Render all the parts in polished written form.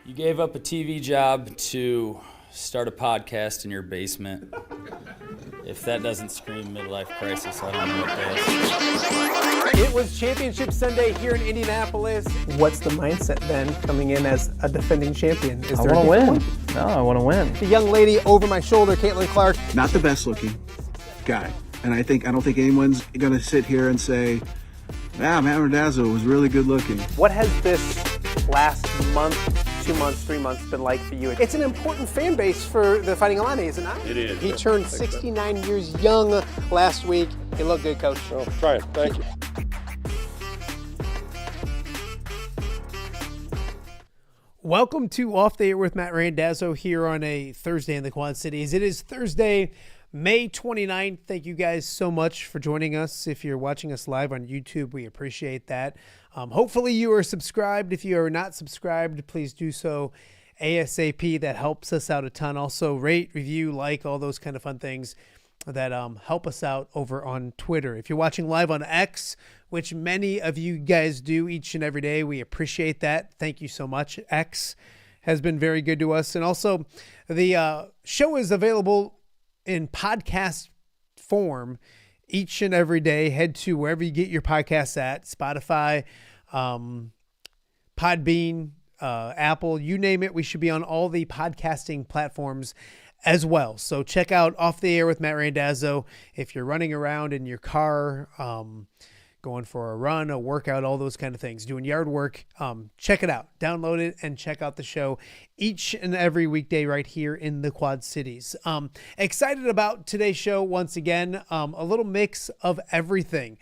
You gave up a TV job to start a podcast in your basement. If that doesn't scream midlife crisis, I don't know what does. It was Championship Sunday here in Indianapolis. What's the mindset then coming in as a defending champion? I want to win. No, I want to win. The young lady over my shoulder, Caitlin Clark. Not the best looking guy. And I don't think anyone's going to sit here and say, Matt Randazzo was really good looking. What has this last month, 2 months, 3 months been like for you? It's an important fan base for the Fighting Illini, is it not? It is. He turned 69 years young last week. You look good, Coach. Oh, try it. Thank you. Welcome to Off the Air with Matt Randazzo here on a Thursday in the Quad Cities. It is Thursday, May 29th. Thank you guys so much for joining us. If you're watching us live on YouTube, we appreciate that. Hopefully you are subscribed. If you are not subscribed, please do so ASAP. That helps us out a ton. Also, rate, review, like, all those kind of fun things that help us out over on Twitter. If you're watching live on X, which many of you guys do each and every day, we appreciate that. Thank you so much. X has been very good to us. And also, the show is available in podcast form each and every day. Head to wherever you get your podcasts at, Spotify, Podbean, Apple, you name it. We should be on all the podcasting platforms as well. So check out Off the Air with Matt Randazzo. If you're running around in your car, going for a run, a workout, all those kind of things, doing yard work, check it out. Download it and check out the show each and every weekday right here in the Quad Cities. Excited about today's show once again. A little mix of everything.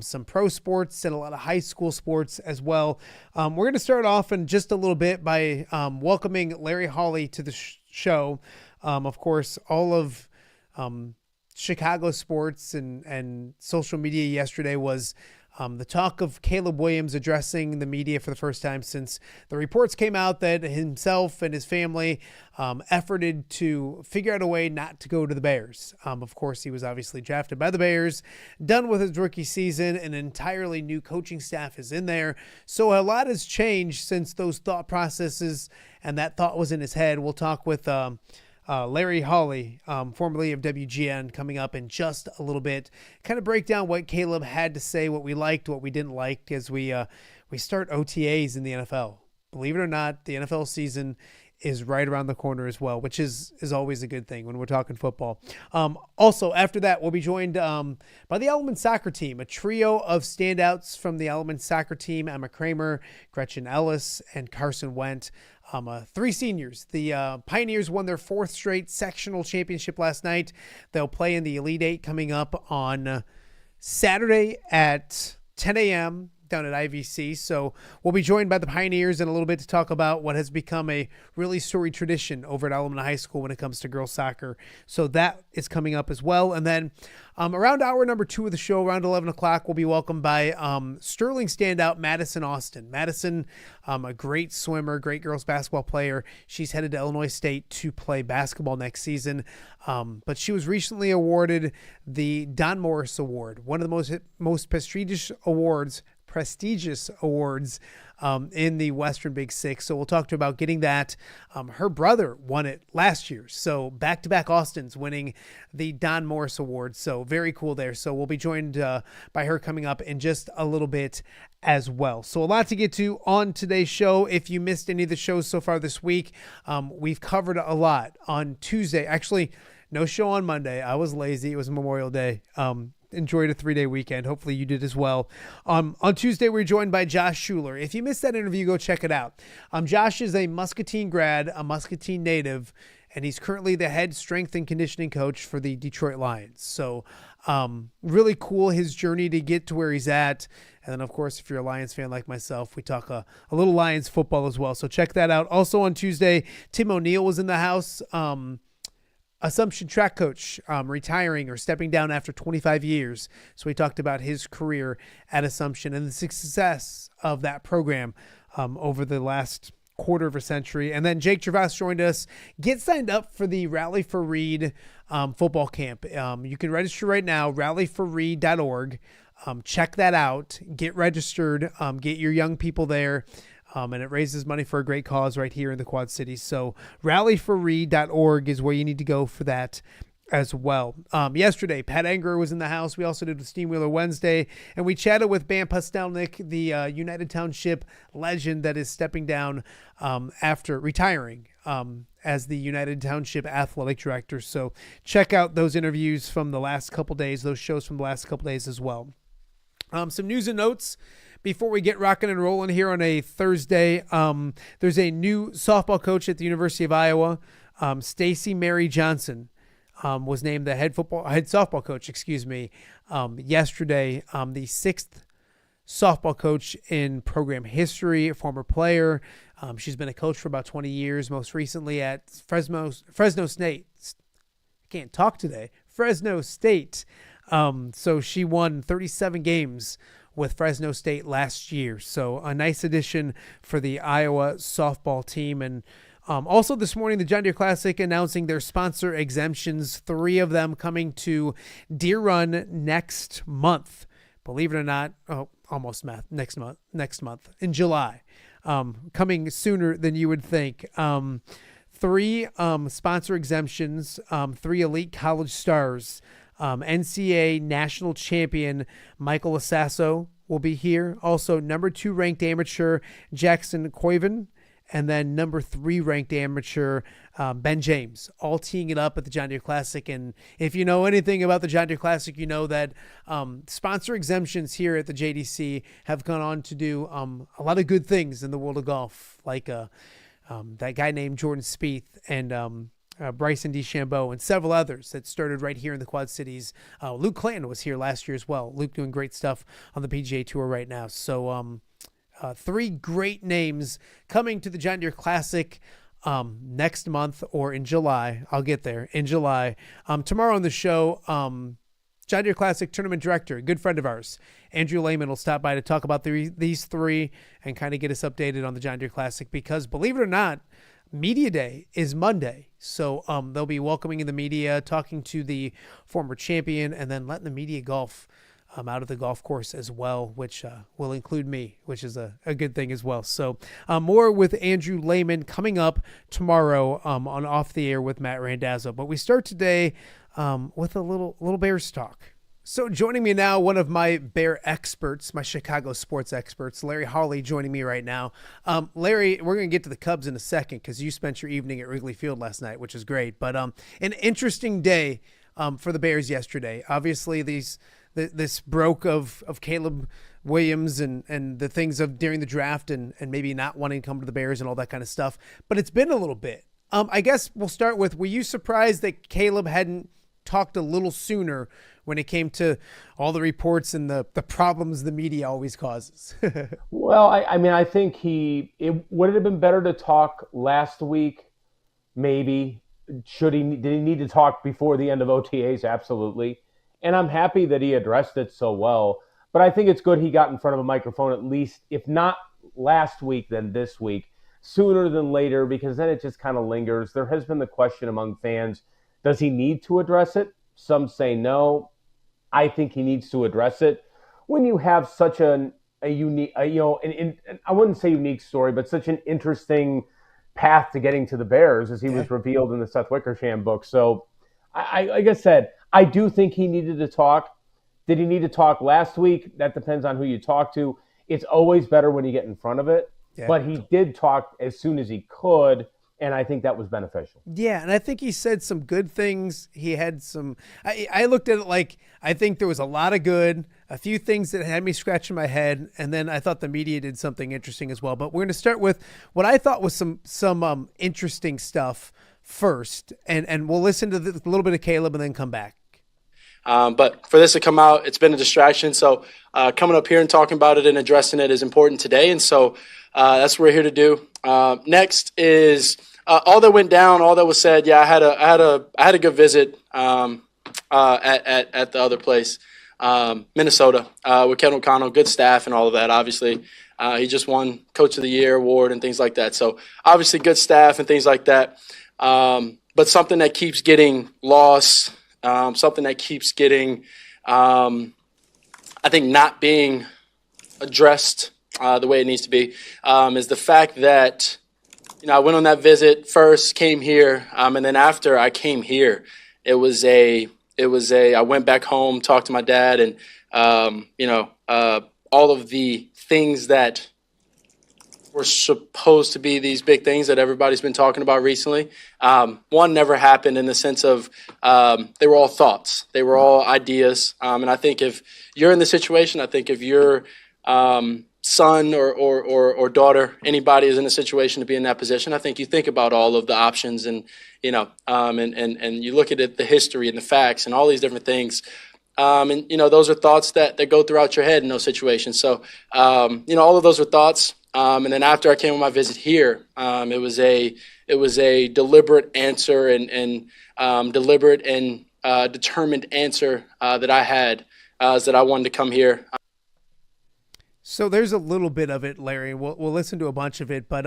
Some pro sports and a lot of high school sports as well. We're going to start off in just a little bit by welcoming Larry Hawley to the show. Of course, all of Chicago sports and social media yesterday was the talk of Caleb Williams addressing the media for the first time since the reports came out that himself and his family efforted to figure out a way not to go to the Bears. Of course, he was obviously drafted by the Bears, done with his rookie season, an entirely new coaching staff is in there. So a lot has changed since those thought processes and that thought was in his head. We'll talk with Larry Hawley, formerly of WGN, coming up in just a little bit. Kind of break down what Caleb had to say, what we liked, what we didn't like as we start OTAs in the NFL. Believe it or not, the NFL season is right around the corner as well, which is always a good thing when we're talking football. Also, after that, we'll be joined by the Alleman Soccer team, a trio of standouts from the Alleman Soccer team: Emma Kramer, Gretchen Ellis, and Carson Wendt. 3 seniors. The Pioneers won their 4th straight sectional championship last night. They'll play in the Elite Eight coming up on Saturday at 10 a.m. down at IVC. So we'll be joined by the Pioneers in a little bit to talk about what has become a really storied tradition over at Alleman High School when it comes to girls soccer. So that is coming up as well. And then around hour number 2 of the show, around 11 o'clock, we'll be welcomed by Sterling standout Madison Austin. Madison, a great swimmer, great girls basketball player. She's headed to Illinois State to play basketball next season. But she was recently awarded the Don Morris Award, one of the most prestigious awards in the Western Big Six. So we'll talk to her about getting that. Her brother won it last year. So back-to-back Austins winning the Don Morris Award. So very cool there. So we'll be joined by her coming up in just a little bit as well. So a lot to get to on today's show. If you missed any of the shows so far this week, we've covered a lot on Tuesday. Actually, no show on Monday. I was lazy. It was Memorial Day. Enjoyed a 3-day weekend. Hopefully you did as well. On Tuesday, we're joined by Josh Schuler. If you missed that interview, go check it out. Josh is a Muscatine grad, a Muscatine native, and he's currently the head strength and conditioning coach for the Detroit Lions. So really cool, his journey to get to where he's at. And then, of course, if you're a Lions fan like myself, we talk a little Lions football as well. So check that out. Also on Tuesday, Tim O'Neill was in the house. Assumption track coach, retiring or stepping down after 25 years. So we talked about his career at Assumption and the success of that program over the last quarter of a century. And then Jake Travas joined us. Get signed up for the Rally for Reed football camp. You can register right now, rallyforreed.org. Check that out. Get registered. Get your young people there. And it raises money for a great cause right here in the Quad Cities. So rallyforreed.org is where you need to go for that as well. Yesterday, Pat Anger was in the house. We also did the Steamwheeler Wednesday, and we chatted with Bam Pastelnik, the United Township legend that is stepping down after retiring as the United Township Athletic Director. So check out those interviews from the last couple days, those shows from the last couple days as well. Some news and notes before we get rocking and rolling here on a Thursday. There's a new softball coach at the University of Iowa, Stacy Mary Johnson. Was named the head softball coach, yesterday. The sixth softball coach in program history, a former player. She's been a coach for about 20 years, most recently at Fresno State. I can't talk today. Fresno State. So she won 37 games with Fresno State last year. So a nice addition for the Iowa softball team. And also this morning, the John Deere Classic announcing their sponsor exemptions, 3 of them coming to Deer Run next month. Believe it or not, next month in July, coming sooner than you would think. 3 sponsor exemptions, 3 elite college stars. NCAA national champion Michael Assasso will be here. Also, number 2 ranked amateur Jackson Coiven. And then number 3 ranked amateur, Ben James, all teeing it up at the John Deere Classic. And if you know anything about the John Deere Classic, you know that sponsor exemptions here at the JDC have gone on to do a lot of good things in the world of golf, like that guy named Jordan Spieth and Bryson DeChambeau and several others that started right here in the Quad Cities. Luke Clanton was here last year as well. Luke doing great stuff on the PGA Tour right now. So 3 great names coming to the John Deere Classic next month or in July. I'll get there in July. Tomorrow on the show, John Deere Classic Tournament Director, a good friend of ours, Andrew Lehman, will stop by to talk about these 3 and kind of get us updated on the John Deere Classic because, believe it or not, Media Day is Monday. So they'll be welcoming in the media, talking to the former champion, and then letting the media golf out of the golf course as well, which will include me, which is a good thing as well. So more with Andrew Lehman coming up tomorrow on Off the Air with Matt Randazzo. But we start today with a little Bears talk. So joining me now, one of my Bear experts, my Chicago sports experts, Larry Hawley, joining me right now. Larry, we're going to get to the Cubs in a second because you spent your evening at Wrigley Field last night, which is great. But an interesting day for the Bears yesterday. Obviously, this broke of Caleb Williams and the things of during the draft and maybe not wanting to come to the Bears and all that kind of stuff. But it's been a little bit. I guess we'll start with, were you surprised that Caleb hadn't talked a little sooner when it came to all the reports and the problems the media always causes? Well, I mean, I think would it have been better to talk last week? Maybe. Did he need to talk before the end of OTAs? Absolutely. And I'm happy that he addressed it so well. But I think it's good he got in front of a microphone at least, if not last week, then this week, sooner than later, because then it just kind of lingers. There has been the question among fans, does he need to address it? Some say no. I think he needs to address it. When you have such a unique, I wouldn't say unique story, but such an interesting path to getting to the Bears as he was revealed in the Seth Wickersham book. So, like I said, I do think he needed to talk. Did he need to talk last week? That depends on who you talk to. It's always better when you get in front of it. Yeah. But he did talk as soon as he could, and I think that was beneficial. Yeah, and I think he said some good things. He had some – I looked at it like I think there was a lot of good, a few things that had me scratching my head, and then I thought the media did something interesting as well. But we're going to start with what I thought was some interesting stuff first, and we'll listen to a little bit of Caleb and then come back. But for this to come out, it's been a distraction. So coming up here and talking about it and addressing it is important today. And so that's what we're here to do. Next is all that went down, all that was said. Yeah, I had a good visit at the other place, Minnesota, with Ken O'Connell, good staff and all of that. Obviously, he just won Coach of the Year award and things like that. So obviously good staff and things like that. But something that keeps getting lost. Something that keeps getting, I think, not being addressed the way it needs to be, is the fact that, I went on that visit first, came here, and then after I came here, I went back home, talked to my dad, and, all of the things that were supposed to be these big things that everybody's been talking about recently. One never happened in the sense of they were all thoughts. They were all ideas. And I think if you're in the situation, I think if your son or daughter, anybody is in a situation to be in that position, I think you think about all of the options and, and you look at it, the history and the facts and all these different things. And, those are thoughts that go throughout your head in those situations. So, all of those were thoughts. And then after I came on my visit here, it was a deliberate answer and deliberate and determined answer that I had is that I wanted to come here. So there's a little bit of it, Larry. We'll listen to a bunch of it, but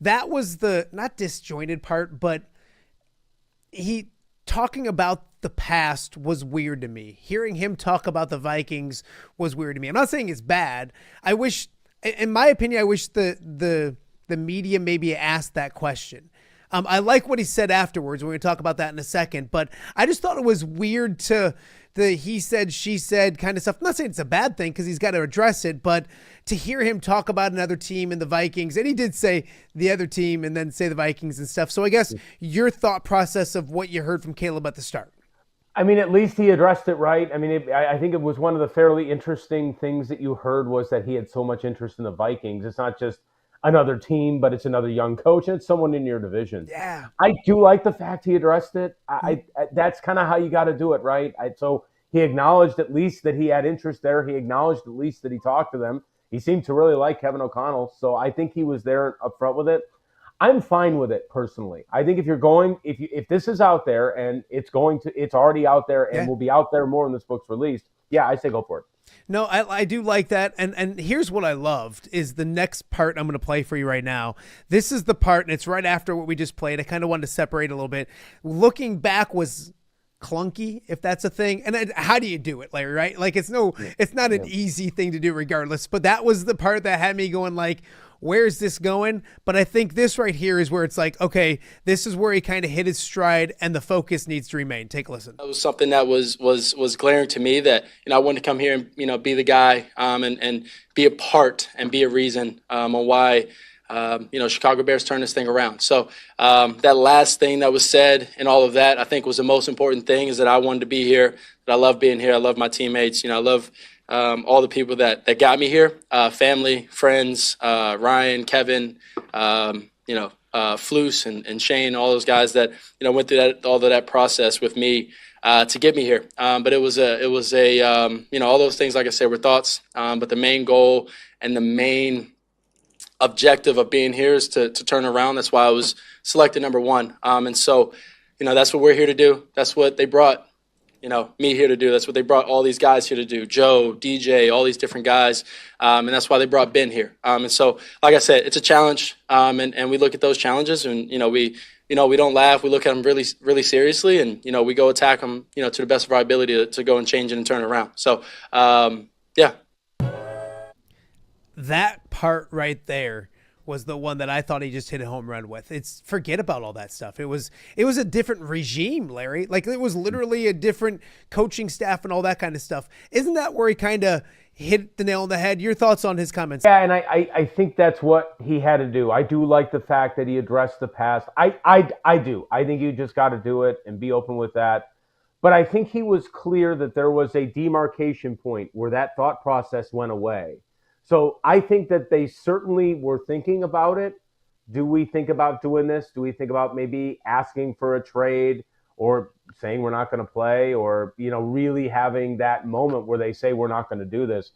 that was the not disjointed part, but he talking about the past was weird to me. Hearing him talk about the Vikings was weird to me. I'm not saying it's bad. I wish, in my opinion, I wish the media maybe asked that question. I like what he said afterwards. We're going to talk about that in a second, but I just thought it was weird to the he said, she said kind of stuff. I'm not saying it's a bad thing because he's got to address it, but to hear him talk about another team and the Vikings, and he did say the other team and then say the Vikings and stuff. So I guess your thought process of what you heard from Caleb at the start. I mean, at least he addressed it right. I mean, I think it was one of the fairly interesting things that you heard was that he had so much interest in the Vikings. It's not just another team, but it's another young coach, and it's someone in your division. Yeah. I do like the fact he addressed it. I that's kind of how you got to do it, right? So he acknowledged at least that he had interest there. He acknowledged at least that he talked to them. He seemed to really like Kevin O'Connell, so I think he was there up front with it. I'm fine with it personally. I think if this is out there and it's already out there and will be out there more when this book's released, I say go for it. No, I do like that. And here's what I loved is the next part I'm going to play for you right now. This is the part, and it's right after what we just played. I kind of wanted to separate a little bit. Looking back was clunky, if that's a thing. And how do you do it, Larry, right? Like it's not an easy thing to do regardless. But that was the part that had me going like, where's this going? But I think this right here is where it's like, okay, this is where he kind of hit his stride and the focus needs to remain. Take a listen. That was something that was glaring to me that, I wanted to come here and, be the guy and be a part and be a reason on why, Chicago Bears turned this thing around. So that last thing that was said and all of that, I think was the most important thing is that I wanted to be here, that I love being here. I love my teammates. I love all the people that got me here, family, friends, Ryan, Kevin, Floos and Shane, all those guys that, went through all of that process with me to get me here. But it was all those things, like I said, were thoughts. But the main goal and the main objective of being here is to turn around. That's why I was selected number one. And so, that's what we're here to do. That's what they brought me here to do. That's what they brought all these guys here to do. Joe, DJ, all these different guys. And that's why they brought Ben here. And so, like I said, it's a challenge. And we look at those challenges and, we don't laugh. We look at them really, really seriously. And, we go attack them, to the best of our ability to go and change it and turn it around. So, That part right there was the one that I thought he just hit a home run with. Forget about all that stuff. It was a different regime, Larry. Like it was literally a different coaching staff and all that kind of stuff. Isn't that where he kind of hit the nail on the head? Your thoughts on his comments? Yeah, and I think that's what he had to do. I do like the fact that he addressed the past. I do. I think you just got to do it and be open with that. But I think he was clear that there was a demarcation point where that thought process went away. So I think that they certainly were thinking about it. Do we think about doing this? Do we think about maybe asking for a trade or saying we're not going to play or, really having that moment where they say we're not going to do this?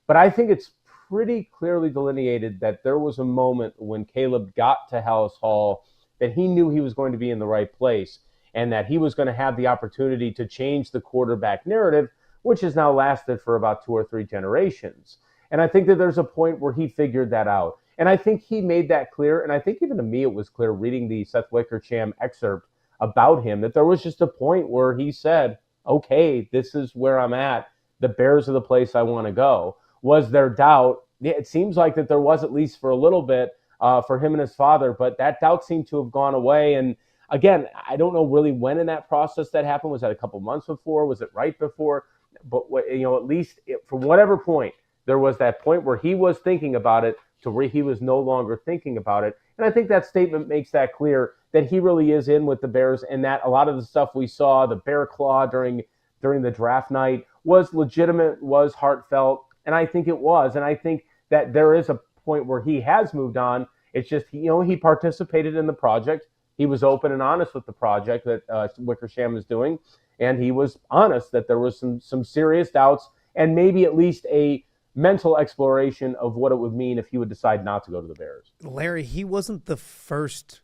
But I think it's pretty clearly delineated that there was a moment when Caleb got to Hallis Hall that he knew he was going to be in the right place and that he was going to have the opportunity to change the quarterback narrative, which has now lasted for about 2 or 3 generations. And I think that there's a point where he figured that out. And I think he made that clear. And I think even to me, it was clear reading the Seth Wickersham excerpt about him that there was just a point where he said, okay, this is where I'm at. The Bears are the place I want to go. Was there doubt? yeah, it seems like that there was, at least for a little bit, for him and his father, but that doubt seemed to have gone away. And again, I don't know really when in that process that happened. Was that a couple months before? Was it right before? But at least from whatever point, there was that point where he was thinking about it to where he was no longer thinking about it. And I think that statement makes that clear, that he really is in with the Bears, and that a lot of the stuff we saw, the Bear Claw during the draft night, was legitimate, was heartfelt, and I think it was. And I think that there is a point where he has moved on. It's just, he participated in the project. He was open and honest with the project that Wickersham is doing, and he was honest that there was some serious doubts and maybe at least a mental exploration of what it would mean if he would decide not to go to the Bears. Larry, he isn't the first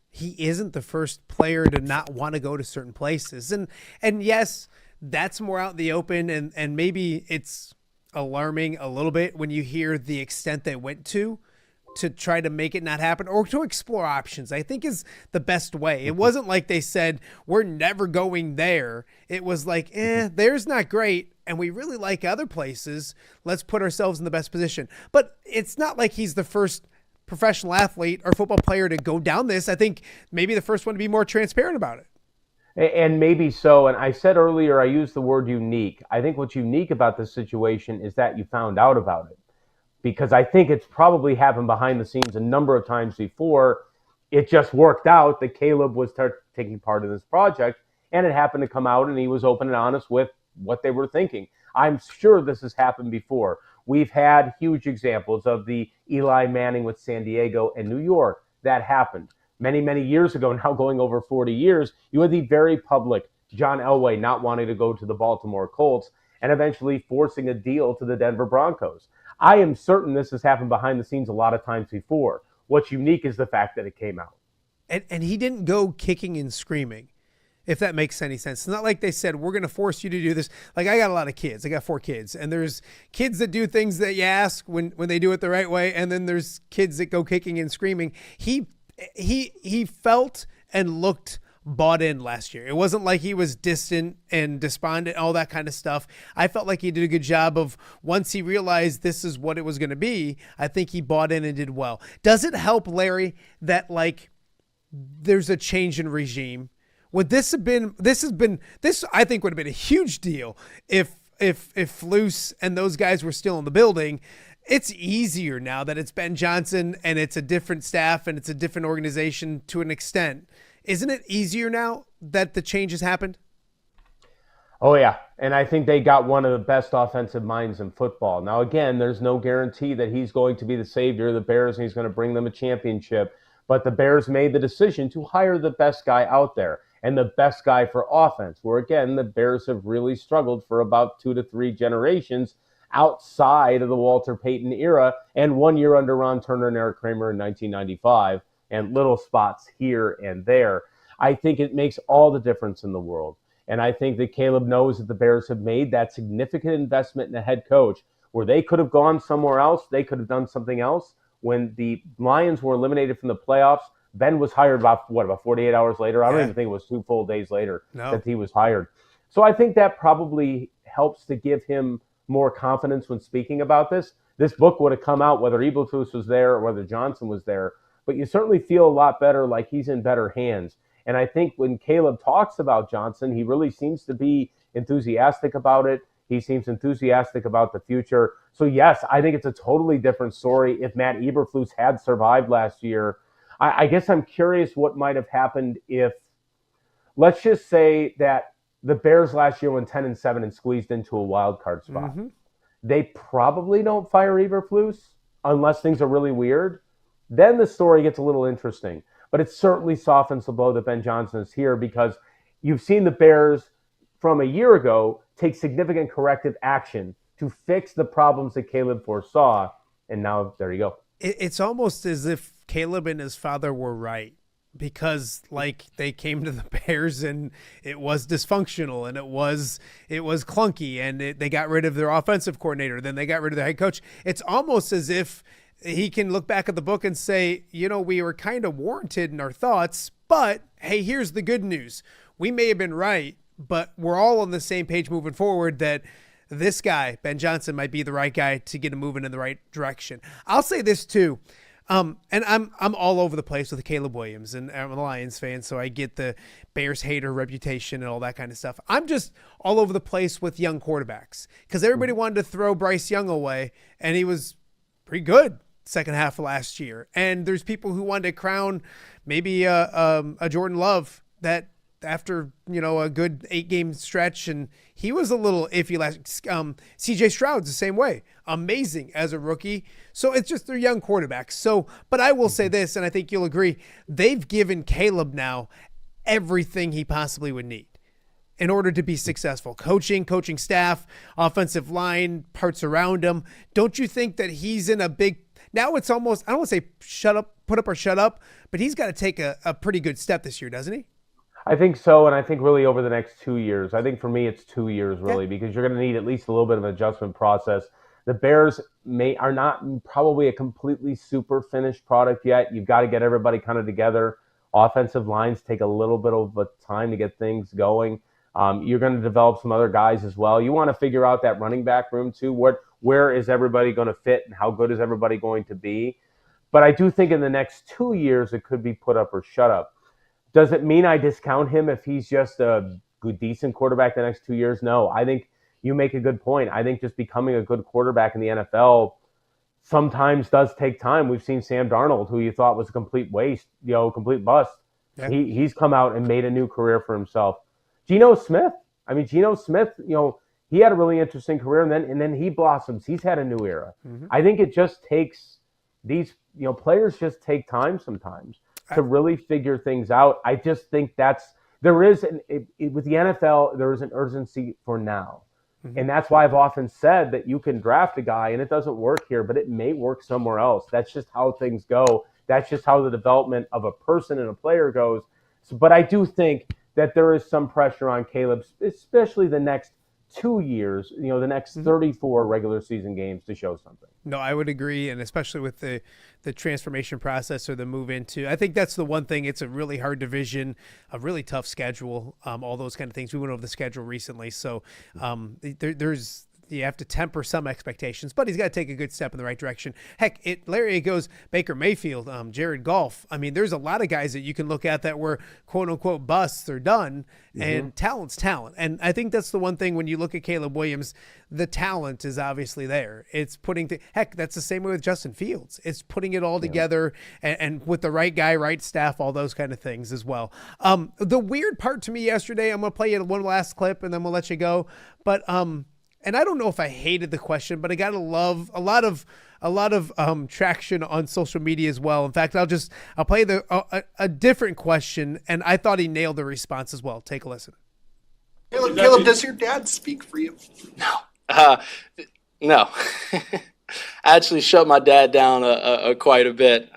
player to not want to go to certain places. And yes, that's more out in the open, and maybe it's alarming a little bit when you hear the extent they went to try to make it not happen, or to explore options, I think is the best way. It wasn't like they said, we're never going there. It was like, there's not great, and we really like other places. Let's put ourselves in the best position. But it's not like he's the first professional athlete or football player to go down this. I think maybe the first one to be more transparent about it. And maybe so. And I said earlier, I used the word unique. I think what's unique about this situation is that you found out about it, because I think it's probably happened behind the scenes a number of times before. It just worked out that Caleb was taking part in this project, and it happened to come out, and he was open and honest with what they were thinking. I'm sure this has happened before. We've had huge examples of the Eli Manning with San Diego and New York. That happened many, many years ago, now going over 40 years. You had the very public John Elway not wanting to go to the Baltimore Colts and eventually forcing a deal to the Denver Broncos. I am certain this has happened behind the scenes a lot of times before. What's unique is the fact that it came out. And he didn't go kicking and screaming, if that makes any sense. It's not like they said, we're going to force you to do this. Like, I got a lot of kids. I got 4 kids. And there's kids that do things that you ask when they do it the right way. And then there's kids that go kicking and screaming. He felt and looked bought in last year. It wasn't like he was distant and despondent, all that kind of stuff. I felt like he did a good job of, once he realized this is what it was going to be, I think he bought in and did well. Does it help, Larry, that there's a change in regime? Would this I think would have been a huge deal if Flus and those guys were still in the building. It's easier now that it's Ben Johnson and it's a different staff and it's a different organization to an extent. Isn't it easier now that the change has happened? Oh, yeah. And I think they got one of the best offensive minds in football. Now, again, there's no guarantee that he's going to be the savior of the Bears and he's going to bring them a championship. But the Bears made the decision to hire the best guy out there and the best guy for offense, where, again, the Bears have really struggled for about 2 to 3 generations outside of the Walter Payton era, and 1 year under Ron Turner and Eric Kramer in 1995, and little spots here and there. I think it makes all the difference in the world. And I think that Caleb knows that the Bears have made that significant investment in a head coach where they could have gone somewhere else. They could have done something else. When the Lions were eliminated from the playoffs, Ben was hired about 48 hours later? I don't even think it was 2 full days later that he was hired. So I think that probably helps to give him more confidence when speaking about this. This book would have come out whether Eberflus was there or whether Johnson was there, but you certainly feel a lot better, like he's in better hands. And I think when Caleb talks about Johnson, he really seems to be enthusiastic about it. He seems enthusiastic about the future. So yes, I think it's a totally different story if Matt Eberflus had survived last year. I guess I'm curious what might have happened if, let's just say that the Bears last year went 10-7 and squeezed into a wild card spot. Mm-hmm. They probably don't fire Eberflus unless things are really weird. Then the story gets a little interesting. But it certainly softens the blow that Ben Johnson is here, because you've seen the Bears from a year ago take significant corrective action to fix the problems that Caleb foresaw. And now there you go. It's almost as if Caleb and his father were right, because they came to the Bears and it was dysfunctional and it was clunky, and they got rid of their offensive coordinator. Then they got rid of their head coach. It's almost as if he can look back at the book and say, we were kind of warranted in our thoughts, but hey, here's the good news. We may have been right, but we're all on the same page moving forward, that this guy, Ben Johnson, might be the right guy to get him moving in the right direction. I'll say this too. And I'm all over the place with Caleb Williams, and I'm a Lions fan, so I get the Bears hater reputation and all that kind of stuff. I'm just all over the place with young quarterbacks because everybody wanted to throw Bryce Young away, and he was pretty good second half of last year. And there's people who wanted to crown maybe a Jordan Love that after, a good 8-game stretch, and he was a little iffy last. CJ Stroud's the same way, amazing as a rookie. So it's just they're young quarterbacks. So, but I will say this, and I think you'll agree, they've given Caleb now everything he possibly would need in order to be successful. Coaching staff, offensive line, parts around him. Don't you think that he's in a big, now it's almost, I don't want to say put up or shut up, but he's got to take a pretty good step this year, doesn't he? I think so, and I think really over the next 2 years. I think for me it's 2 years really, because you're going to need at least a little bit of an adjustment process. The Bears are not probably a completely super finished product yet. You've got to get everybody kind of together. Offensive lines take a little bit of a time to get things going. You're going to develop some other guys as well. You want to figure out that running back room too. Where is everybody going to fit, and how good is everybody going to be? But I do think in the next 2 years it could be put up or shut up. Does it mean I discount him if he's just a good, decent quarterback the next 2 years? No. I think you make a good point. I think just becoming a good quarterback in the NFL sometimes does take time. We've seen Sam Darnold, who you thought was a complete waste, complete bust. Yeah. He's come out and made a new career for himself. Geno Smith, he had a really interesting career, and then he blossoms. He's had a new era. Mm-hmm. I think it just takes these, players just take time sometimes to really figure things out. I just think with the NFL, there is an urgency for now. Mm-hmm. And that's why I've often said that you can draft a guy and it doesn't work here, but it may work somewhere else. That's just how things go. That's just how the development of a person and a player goes. But I do think that there is some pressure on Caleb, especially the next 2 years, the next 34 regular season games to show something. No, I would agree, and especially with the transformation process or the move into, I think that's the one thing. It's a really hard division, a really tough schedule, all those kind of things. We went over the schedule recently, so there's you have to temper some expectations, but he's got to take a good step in the right direction. Heck, Larry, it goes Baker Mayfield, Jared Goff. I mean, there's a lot of guys that you can look at that were quote unquote busts or done, and talent's talent. And I think that's the one thing when you look at Caleb Williams, the talent is obviously there. It's putting heck, that's the same way with Justin Fields. It's putting it all together and with the right guy, right staff, all those kind of things as well. The weird part to me yesterday, I'm going to play you one last clip and then we'll let you go. But, and I don't know if I hated the question, but I got a lot of traction on social media as well. In fact, I'll play a different question, and I thought he nailed the response as well. Take a listen. Caleb, does your dad speak for you? No. No. I actually shut my dad down quite a bit.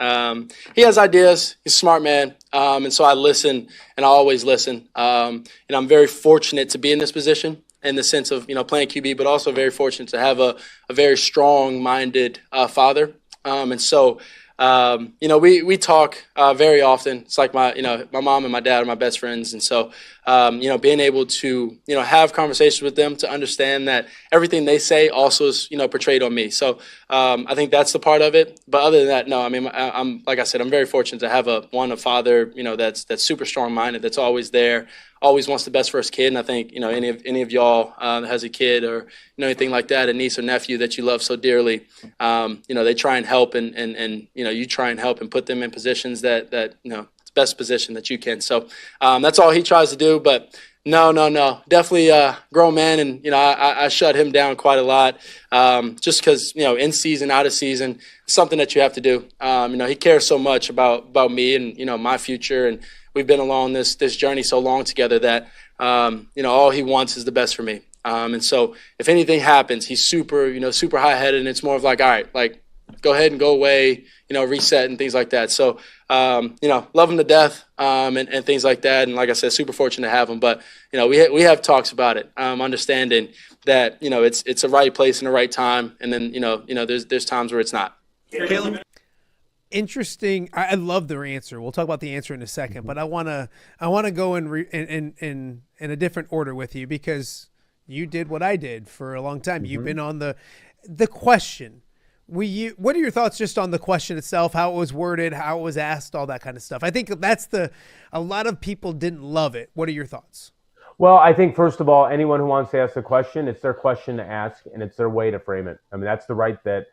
He has ideas. He's a smart man. And so I listen, and I always listen. And I'm very fortunate to be in this position, in the sense of, playing QB, but also very fortunate to have a very strong-minded father. And so, we talk very often. It's like my mom and my dad are my best friends. And so, being able to, have conversations with them to understand that everything they say also is, portrayed on me. So I think that's the part of it. But other than that, no, I mean, I'm like I said, I'm very fortunate to have a father, that's super strong-minded, that's always there, always wants the best for his kid. And I think, any of y'all that has a kid or, anything like that, a niece or nephew that you love so dearly, they try and help and you try and help and put them in positions that it's the best position that you can. So that's all he tries to do. But no, definitely a grown man. And, I shut him down quite a lot just because, in season, out of season, something that you have to do. He cares so much about me and, my future. And we've been along this journey so long together that, all he wants is the best for me. And so if anything happens, he's super high-headed, and it's more of like, all right, like, go ahead and go away, reset and things like that. So, love him to death and things like that. And like I said, super fortunate to have him. But, we have talks about it, understanding that, it's a right place and the right time. And then, there's times where it's not. Caleb? Interesting. I love their answer. We'll talk about the answer in a second, but I want to go in a different order with you because You did what I did for a long time. You've been on the question. What are your thoughts just on the question itself, how it was worded, how it was asked, all that kind of stuff? I think that's a lot of people didn't love it. What are your thoughts? Well, I think, first of all, anyone who wants to ask a question, it's their question to ask, and it's their way to frame it. I mean, that's the right that,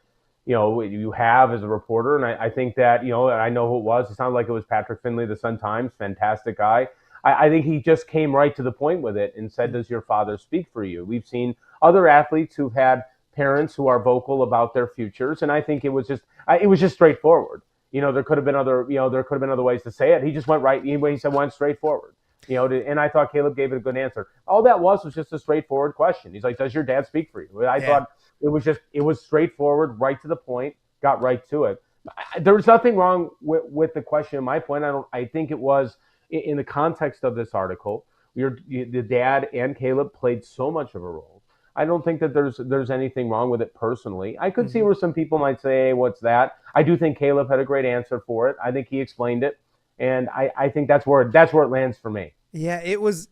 you have as a reporter. And I think that, and I know who it was. It sounded like it was Patrick Finley of the Sun-Times, fantastic guy. I think he just came right to the point with it and said, does your father speak for you? We've seen other athletes who've had parents who are vocal about their futures, and I think it was just straightforward. There could have been other ways to say it. He just went right. He said went straightforward. And I thought Caleb gave it a good answer. All that was just a straightforward question. He's like, does your dad speak for you? I thought it was straightforward, right to the point, got right to it. There was nothing wrong with the question. My point, I think it was in the context of this article. The dad and Caleb played so much of a role. I don't think that there's anything wrong with it personally. I could see where some people might say, hey, what's that? I do think Caleb had a great answer for it. I think he explained it. And I think that's where it lands for me. Yeah, it was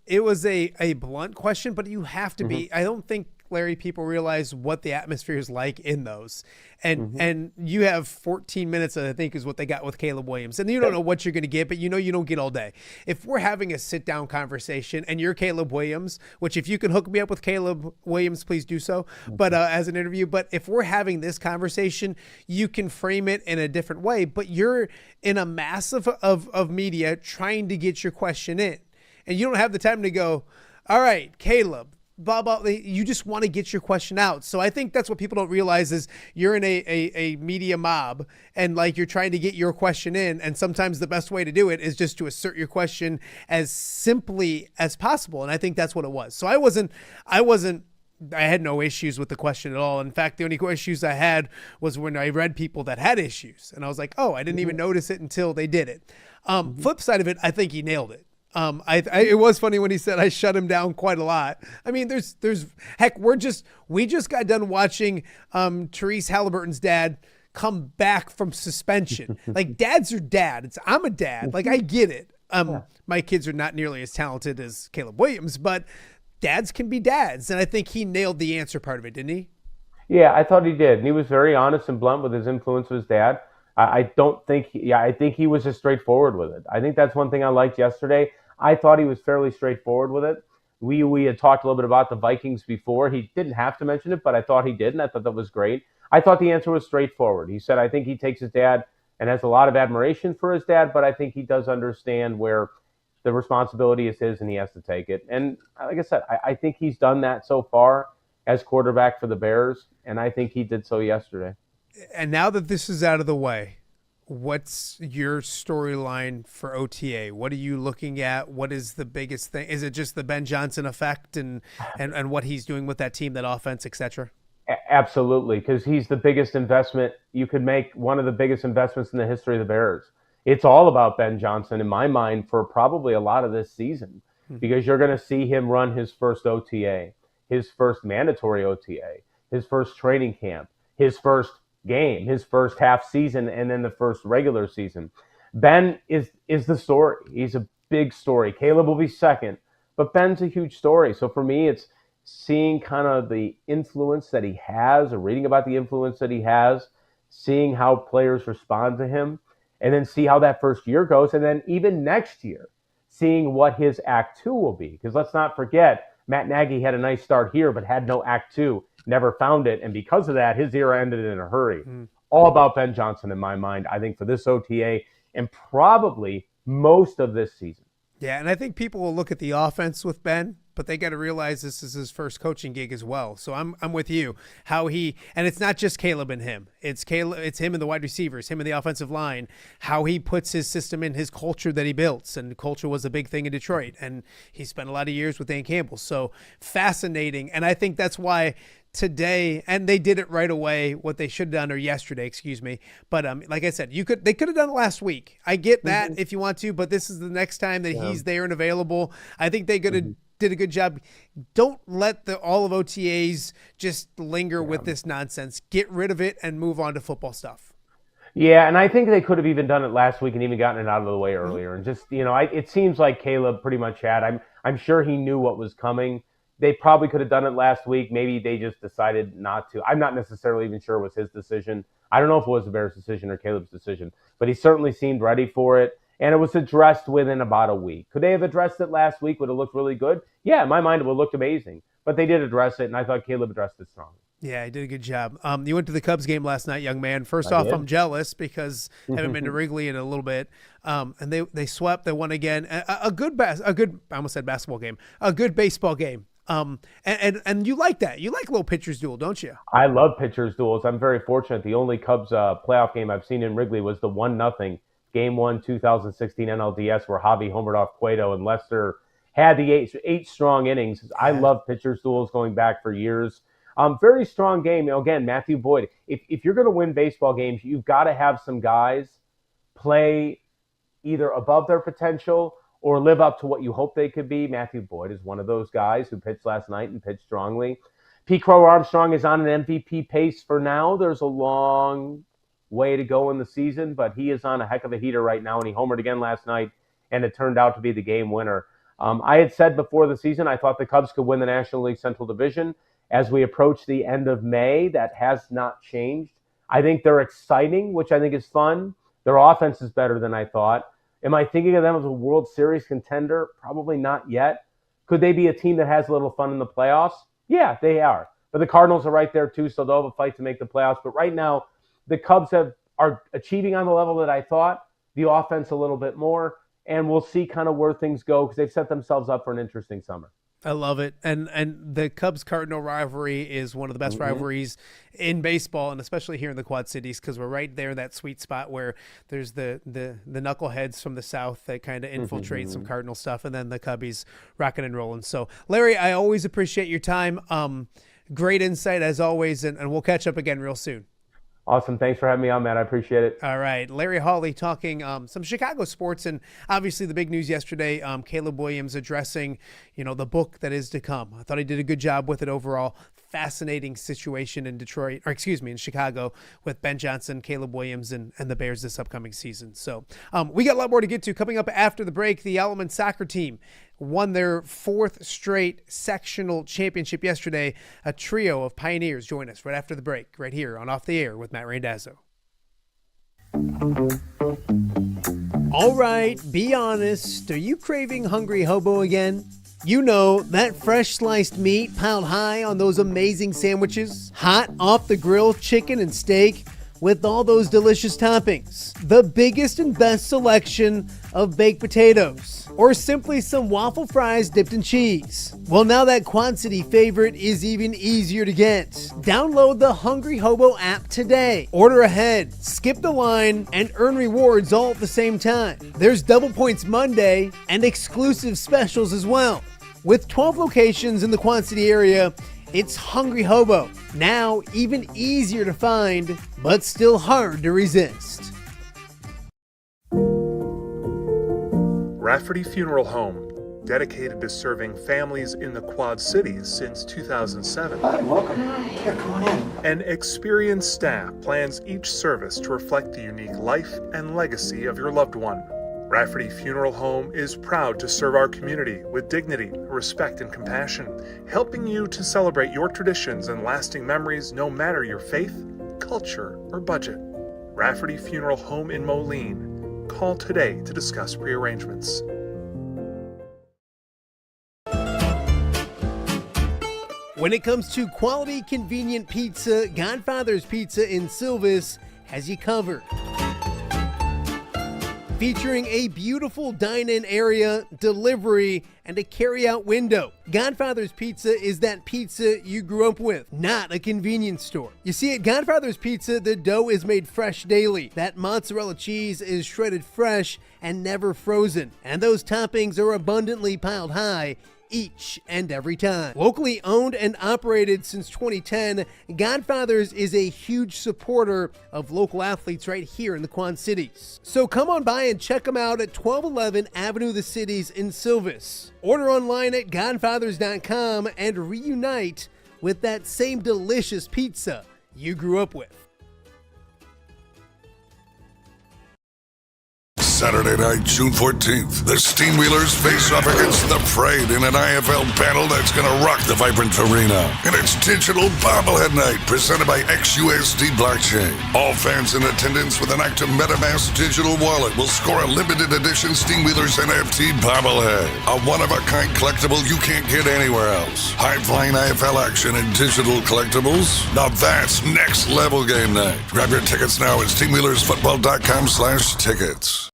a blunt question, but you have to be. I don't think, Larry, people realize what the atmosphere is like in those. And you have 14 minutes, I think, is what they got with Caleb Williams. And you don't know what you're going to get, but you don't get all day. If we're having a sit-down conversation and you're Caleb Williams, which if you can hook me up with Caleb Williams, please do so, but as an interview. But if we're having this conversation, you can frame it in a different way. But you're in a mass of media trying to get your question in. And you don't have the time to go, all right, Caleb, blah, blah, blah. You just want to get your question out. So I think that's what people don't realize is you're in a media mob and like you're trying to get your question in. And sometimes the best way to do it is just to assert your question as simply as possible. And I think that's what it was. So I had no issues with the question at all. In fact, the only issues I had was when I read people that had issues. And I was like, oh, I didn't even notice it until they did it. Flip side of it, I think he nailed it. It was funny when he said I shut him down quite a lot. I mean, there's heck, we just got done watching Therese Halliburton's dad come back from suspension. Like dads are dads. I'm a dad. Like I get it. My kids are not nearly as talented as Caleb Williams, but dads can be dads. And I think he nailed the answer part of it, didn't he? Yeah, I thought he did. And he was very honest and blunt with his influence of his dad. I think he was just straightforward with it. I think that's one thing I liked yesterday. I thought he was fairly straightforward with it. We had talked a little bit about the Vikings before. He didn't have to mention it, but I thought he did, and I thought that was great. I thought the answer was straightforward. He said, I think he takes his dad and has a lot of admiration for his dad, but I think he does understand where the responsibility is his and he has to take it. And like I said, I think he's done that so far as quarterback for the Bears, and I think he did so yesterday. And now that this is out of the way, what's your storyline for OTA? What are you looking at? What is the biggest thing? Is it just the Ben Johnson effect and what he's doing with that team, that offense, et cetera? Absolutely, because he's the biggest investment. You could make one of the biggest investments in the history of the Bears. It's all about Ben Johnson, in my mind, for probably a lot of this season, because you're going to see him run his first OTA, his first mandatory OTA, his first training camp, his first game, his first half season, and then the first regular season. Ben is the story. He's a big story. Caleb will be second, but Ben's a huge story. So for me, it's seeing kind of the influence that he has, or reading about the influence that he has, seeing how players respond to him, and then see how that first year goes. And then even next year, seeing what his Act 2 will be. Because let's not forget, Matt Nagy had a nice start here, but had no Act 2, never found it. And because of that, his era ended in a hurry. All about Ben Johnson in my mind, I think, for this OTA and probably most of this season. Yeah, and I think people will look at the offense with Ben, but they got to realize this is his first coaching gig as well. So I'm with you. And it's not just Caleb and him. It's him and the wide receivers, him and the offensive line, how he puts his system in, his culture that he built. And culture was a big thing in Detroit. And he spent a lot of years with Dan Campbell. So fascinating. And I think that's why today, and they did it right away, what they should have done, or yesterday, excuse me. But like I said, they could have done it last week. I get that if you want to, but this is the next time that he's there and available. I think they did a good job. Don't let all of OTAs just linger with this nonsense. Get rid of it and move on to football stuff. Yeah, and I think they could have even done it last week and even gotten it out of the way earlier. And just, it seems like Caleb pretty much had. I'm sure he knew what was coming. They probably could have done it last week. Maybe they just decided not to. I'm not necessarily even sure it was his decision. I don't know if it was the Bears' decision or Caleb's decision, but he certainly seemed ready for it. And it was addressed within about a week. Could they have addressed it last week? Would it look really good? Yeah, in my mind, it would look amazing. But they did address it, and I thought Caleb addressed it strongly. Yeah, he did a good job. You went to the Cubs game last night, young man. First off, I'm jealous because I haven't been to Wrigley in a little bit. And they swept. They won again. A good I almost said basketball game. A good baseball game. And you like that. You like little pitcher's duel, don't you? I love pitcher's duels. I'm very fortunate. The only Cubs playoff game I've seen in Wrigley was the 1-0 Game 1, 2016 NLDS, where Javi homered off Cueto and Lester had the eight strong innings. I love pitcher's duels going back for years. Very strong game. Again, Matthew Boyd. If you're going to win baseball games, you've got to have some guys play either above their potential or live up to what you hope they could be. Matthew Boyd is one of those guys who pitched last night and pitched strongly. P. Crow Armstrong is on an MVP pace for now. There's a long way to go in the season, but he is on a heck of a heater right now, and he homered again last night, and it turned out to be the game winner. I had said before the season I thought the Cubs could win the National League Central Division. As we approach the end of May, that has not changed. I think they're exciting, which I think is fun. Their offense is better than I thought. Am I thinking of them as a World Series contender? Probably not yet. Could they be a team that has a little fun in the playoffs? Yeah, they are. But the Cardinals are right there too, so they'll have a fight to make the playoffs. But right now, the Cubs are achieving on the level that I thought, the offense a little bit more, and we'll see kind of where things go because they've set themselves up for an interesting summer. I love it. And the Cubs-Cardinal rivalry is one of the best rivalries in baseball, and especially here in the Quad Cities, because we're right there in that sweet spot where there's the knuckleheads from the South that kind of infiltrate some Cardinal stuff, and then the Cubbies rocking and rolling. So, Larry, I always appreciate your time. Great insight as always, and we'll catch up again real soon. Awesome. Thanks for having me on, Matt. I appreciate it. All right. Larry Hawley talking some Chicago sports, and obviously the big news yesterday, Caleb Williams addressing, the book that is to come. I thought he did a good job with it overall. Fascinating situation in in Chicago with Ben Johnson, Caleb Williams, and the Bears this upcoming season. So we got a lot more to get to. Coming up after the break, the Alleman soccer team won their 4th straight sectional championship yesterday. A trio of pioneers join us right after the break, right here on Off the Air with Matt Randazzo. All right, be honest. Are you craving Hungry Hobo again? You know, that fresh sliced meat piled high on those amazing sandwiches, hot off the grill chicken and steak with all those delicious toppings, the biggest and best selection of baked potatoes, or simply some waffle fries dipped in cheese. Well, now that Quad City favorite is even easier to get. Download the Hungry Hobo app today. Order ahead, skip the line, and earn rewards all at the same time. There's Double Points Monday and exclusive specials as well. With 12 locations in the Quad City area, it's Hungry Hobo. Now even easier to find, but still hard to resist. Rafferty Funeral Home, dedicated to serving families in the Quad Cities since 2007. Hi, welcome. Here, come on in. An experienced staff plans each service to reflect the unique life and legacy of your loved one. Rafferty Funeral Home is proud to serve our community with dignity, respect, and compassion, helping you to celebrate your traditions and lasting memories no matter your faith, culture, or budget. Rafferty Funeral Home in Moline. Call today to discuss prearrangements. When it comes to quality, convenient pizza, Godfather's Pizza in Silvis has you covered. Featuring a beautiful dine-in area, delivery, and a carry-out window. Godfather's Pizza is that pizza you grew up with, not a convenience store. You see, at Godfather's Pizza, the dough is made fresh daily. That mozzarella cheese is shredded fresh and never frozen. And those toppings are abundantly piled high each and every time. Locally owned and operated since 2010, Godfather's is a huge supporter of local athletes right here in the Quad Cities. So come on by and check them out at 1211 Avenue of the Cities in Silvis. Order online at godfathers.com and reunite with that same delicious pizza you grew up with. Saturday night, June 14th, the Steamwheelers face off against the Parade in an IFL battle that's going to rock the vibrant arena. And it's Digital Bobblehead Night, presented by XUSD Blockchain. All fans in attendance with an active MetaMask digital wallet will score a limited edition Steamwheelers NFT bobblehead, a one-of-a-kind collectible you can't get anywhere else. High-flying IFL action and digital collectibles? Now that's next-level game night. Grab your tickets now at steamwheelersfootball.com/tickets.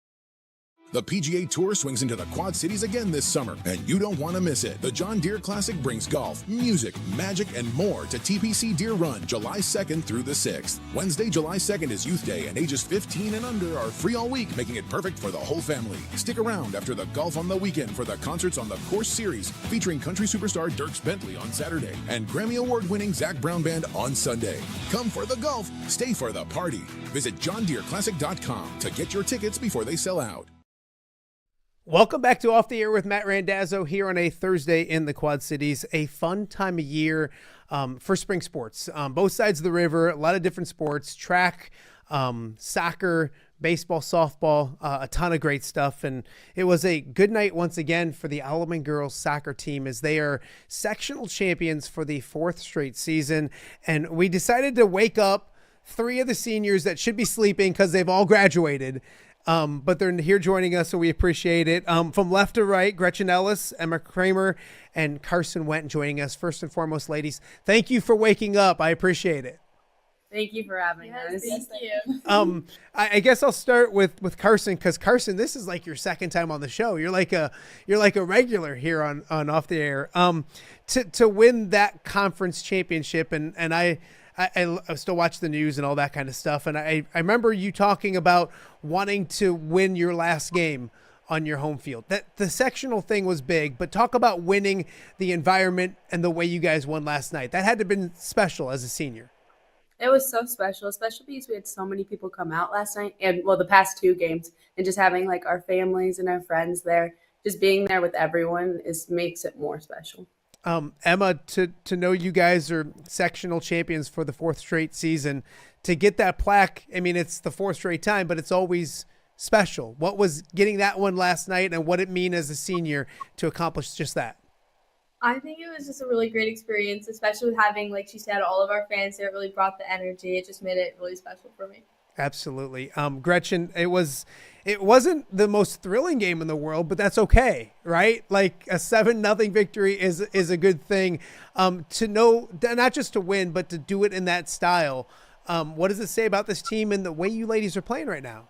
The PGA Tour swings into the Quad Cities again this summer, and you don't want to miss it. The John Deere Classic brings golf, music, magic, and more to TPC Deer Run, July 2nd through the 6th. Wednesday, July 2nd is Youth Day, and ages 15 and under are free all week, making it perfect for the whole family. Stick around after the golf on the weekend for the concerts on the Course Series, featuring country superstar Dierks Bentley on Saturday, and Grammy Award-winning Zac Brown Band on Sunday. Come for the golf, stay for the party. Visit JohnDeereClassic.com to get your tickets before they sell out. Welcome back to Off the Air with Matt Randazzo here on a Thursday in the Quad Cities. A fun time of year for spring sports. Both sides of the river, a lot of different sports, track, soccer, baseball, softball, a ton of great stuff. And it was a good night once again for the Alleman Girls Soccer team as they are sectional champions for the 4th straight season. And we decided to wake up 3 of the seniors that should be sleeping because they've all graduated. But they're here joining us, so we appreciate it. From left to right, Gretchen Ellis, Emma Kramer, and Carson Went joining us. First and foremost, ladies, thank you for waking up. I appreciate it. Thank you for having us. Thank you. I guess I'll start with Carson, because Carson, this is like your second time on the show. You're like a regular here on Off the Air. To win that conference championship, and I still watch the news and all that kind of stuff. And I remember you talking about wanting to win your last game on your home field. That the sectional thing was big, but talk about winning the environment and the way you guys won last night. That had to have been special as a senior. It was so special, especially because we had so many people come out last night and, well, the past 2 games, and just having like our families and our friends there, just being there with everyone makes it more special. Emma, to know you guys are sectional champions for the 4th straight season, to get that plaque, I mean, it's the 4th straight time, but it's always special. What was getting that one last night, and what it mean as a senior to accomplish just that? I think it was just a really great experience, especially with having, like she said, all of our fans there. It really brought the energy. It just made it really special for me. Absolutely. Gretchen, it wasn't the most thrilling game in the world, but that's okay, right? Like a 7-0 victory is a good thing. To know, not just to win, but to do it in that style. What does it say about this team and the way you ladies are playing right now?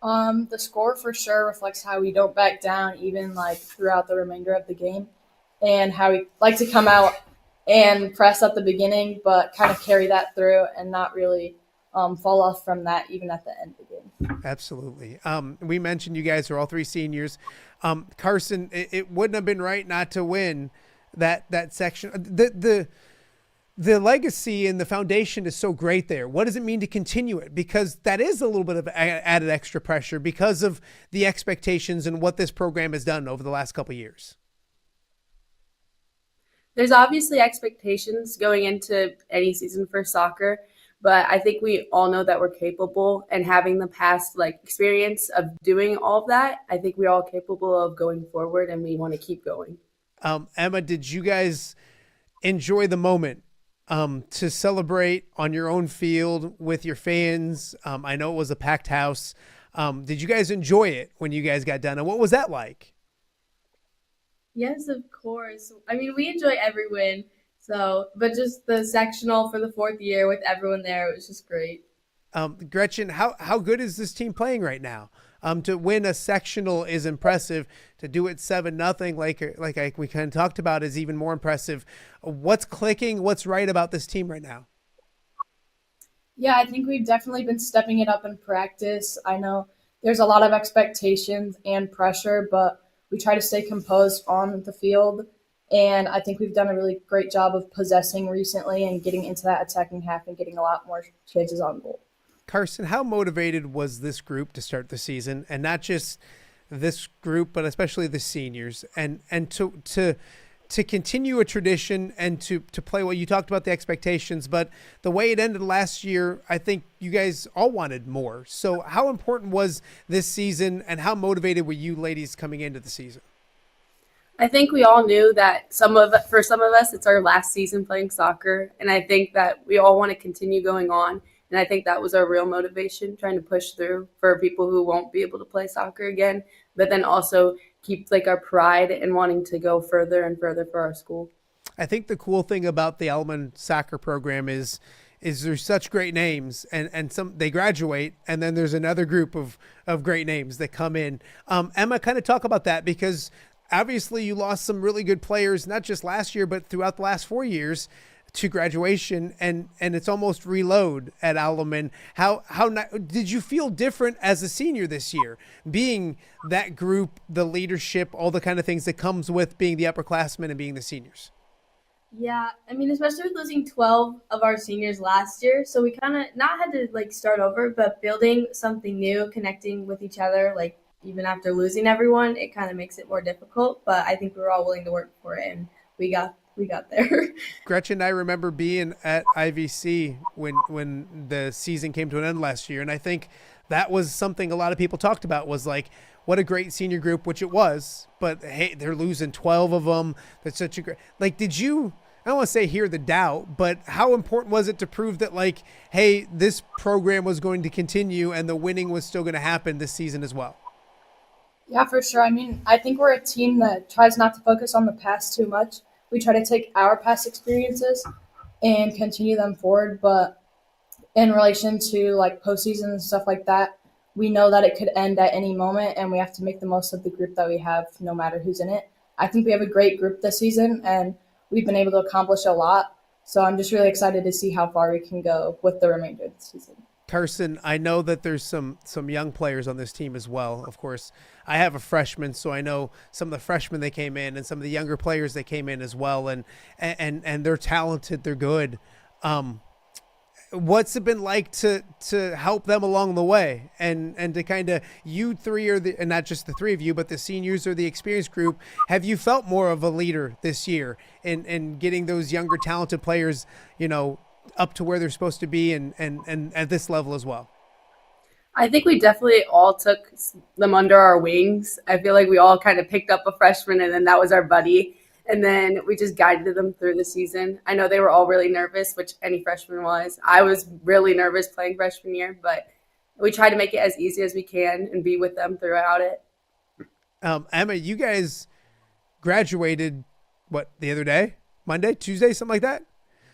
The score for sure reflects how we don't back down, even like throughout the remainder of the game, and how we like to come out and press at the beginning, but kind of carry that through and not really fall off from that even at the end of the game. Absolutely. We mentioned you guys are all 3 seniors. Carson, it wouldn't have been right not to win that section. The legacy and the foundation is so great there. What does it mean to continue it? Because that is a little bit of added extra pressure because of the expectations and what this program has done over the last couple of years. There's obviously expectations going into any season for soccer, but I think we all know that we're capable, and having the past experience of doing all of that, I think we're all capable of going forward, and we want to keep going. Emma, did you guys enjoy the moment to celebrate on your own field with your fans? I know it was a packed house. Did you guys enjoy it when you guys got done, and what was that like? Yes, of course. I mean, we enjoy every win. But just the sectional for the 4th year with everyone there, it was just great. Gretchen, how good is this team playing right now? To win a sectional is impressive. To do it 7-0, like we kind of talked about, is even more impressive. What's clicking? What's right about this team right now? Yeah, I think we've definitely been stepping it up in practice. I know there's a lot of expectations and pressure, but we try to stay composed on the field. And I think we've done a really great job of possessing recently and getting into that attacking half and getting a lot more chances on goal. Carson, how motivated was this group to start the season? And not just this group, but especially the seniors. And to to continue a tradition and to play well. You talked about the expectations, but the way it ended last year, I think you guys all wanted more. So how important was this season, and how motivated were you ladies coming into the season? I think we all knew that for some of us, it's our last season playing soccer. And I think that we all want to continue going on. And I think that was our real motivation, trying to push through for people who won't be able to play soccer again, but then also keep like our pride and wanting to go further and further for our school. I think the cool thing about the Alleman soccer program is there's such great names, and some they graduate, and then there's another group of great names that come in. Emma, kind of talk about that, because obviously you lost some really good players, not just last year, but throughout the last 4 years to graduation, and it's almost reload at Alleman. How did you feel different as a senior this year, being that group, the leadership, all the kind of things that comes with being the upperclassmen and being the seniors? Yeah, I mean, especially with losing 12 of our seniors last year, so we kind of not had to like start over, but building something new, connecting with each other, like even after losing everyone, it kind of makes it more difficult. But I think we were all willing to work for it, and we got there. Gretchen and I remember being at IVC when the season came to an end last year, and I think that was something a lot of people talked about, was like, what a great senior group, which it was, but hey, they're losing 12 of them. That's such a great, like, did you, I don't want to say hear the doubt, but how important was it to prove that, like, hey, this program was going to continue and the winning was still going to happen this season as well? Yeah, for sure. I mean, I think we're a team that tries not to focus on the past too much. We try to take our past experiences and continue them forward. But in relation to like postseason and stuff like that, we know that it could end at any moment, and we have to make the most of the group that we have, no matter who's in it. I think we have a great group this season, and we've been able to accomplish a lot. So I'm just really excited to see how far we can go with the remainder of the season. Carson, I know that there's some young players on this team as well. Of course, I have a freshman, so I know some of the freshmen that came in and some of the younger players that came in as well, and they're talented, they're good. What's it been like to help them along the way, and to kind of, you three are and not just the three of you, but the seniors or the experienced group, have you felt more of a leader this year in getting those younger talented players, up to where they're supposed to be and at this level as well? I think we definitely all took them under our wings. I feel like we all kind of picked up a freshman, and then that was our buddy. And then we just guided them through the season. I know they were all really nervous, which any freshman was. I was really nervous playing freshman year, but we try to make it as easy as we can and be with them throughout it. Emma, you guys graduated, what, the other day? Monday, Tuesday, something like that?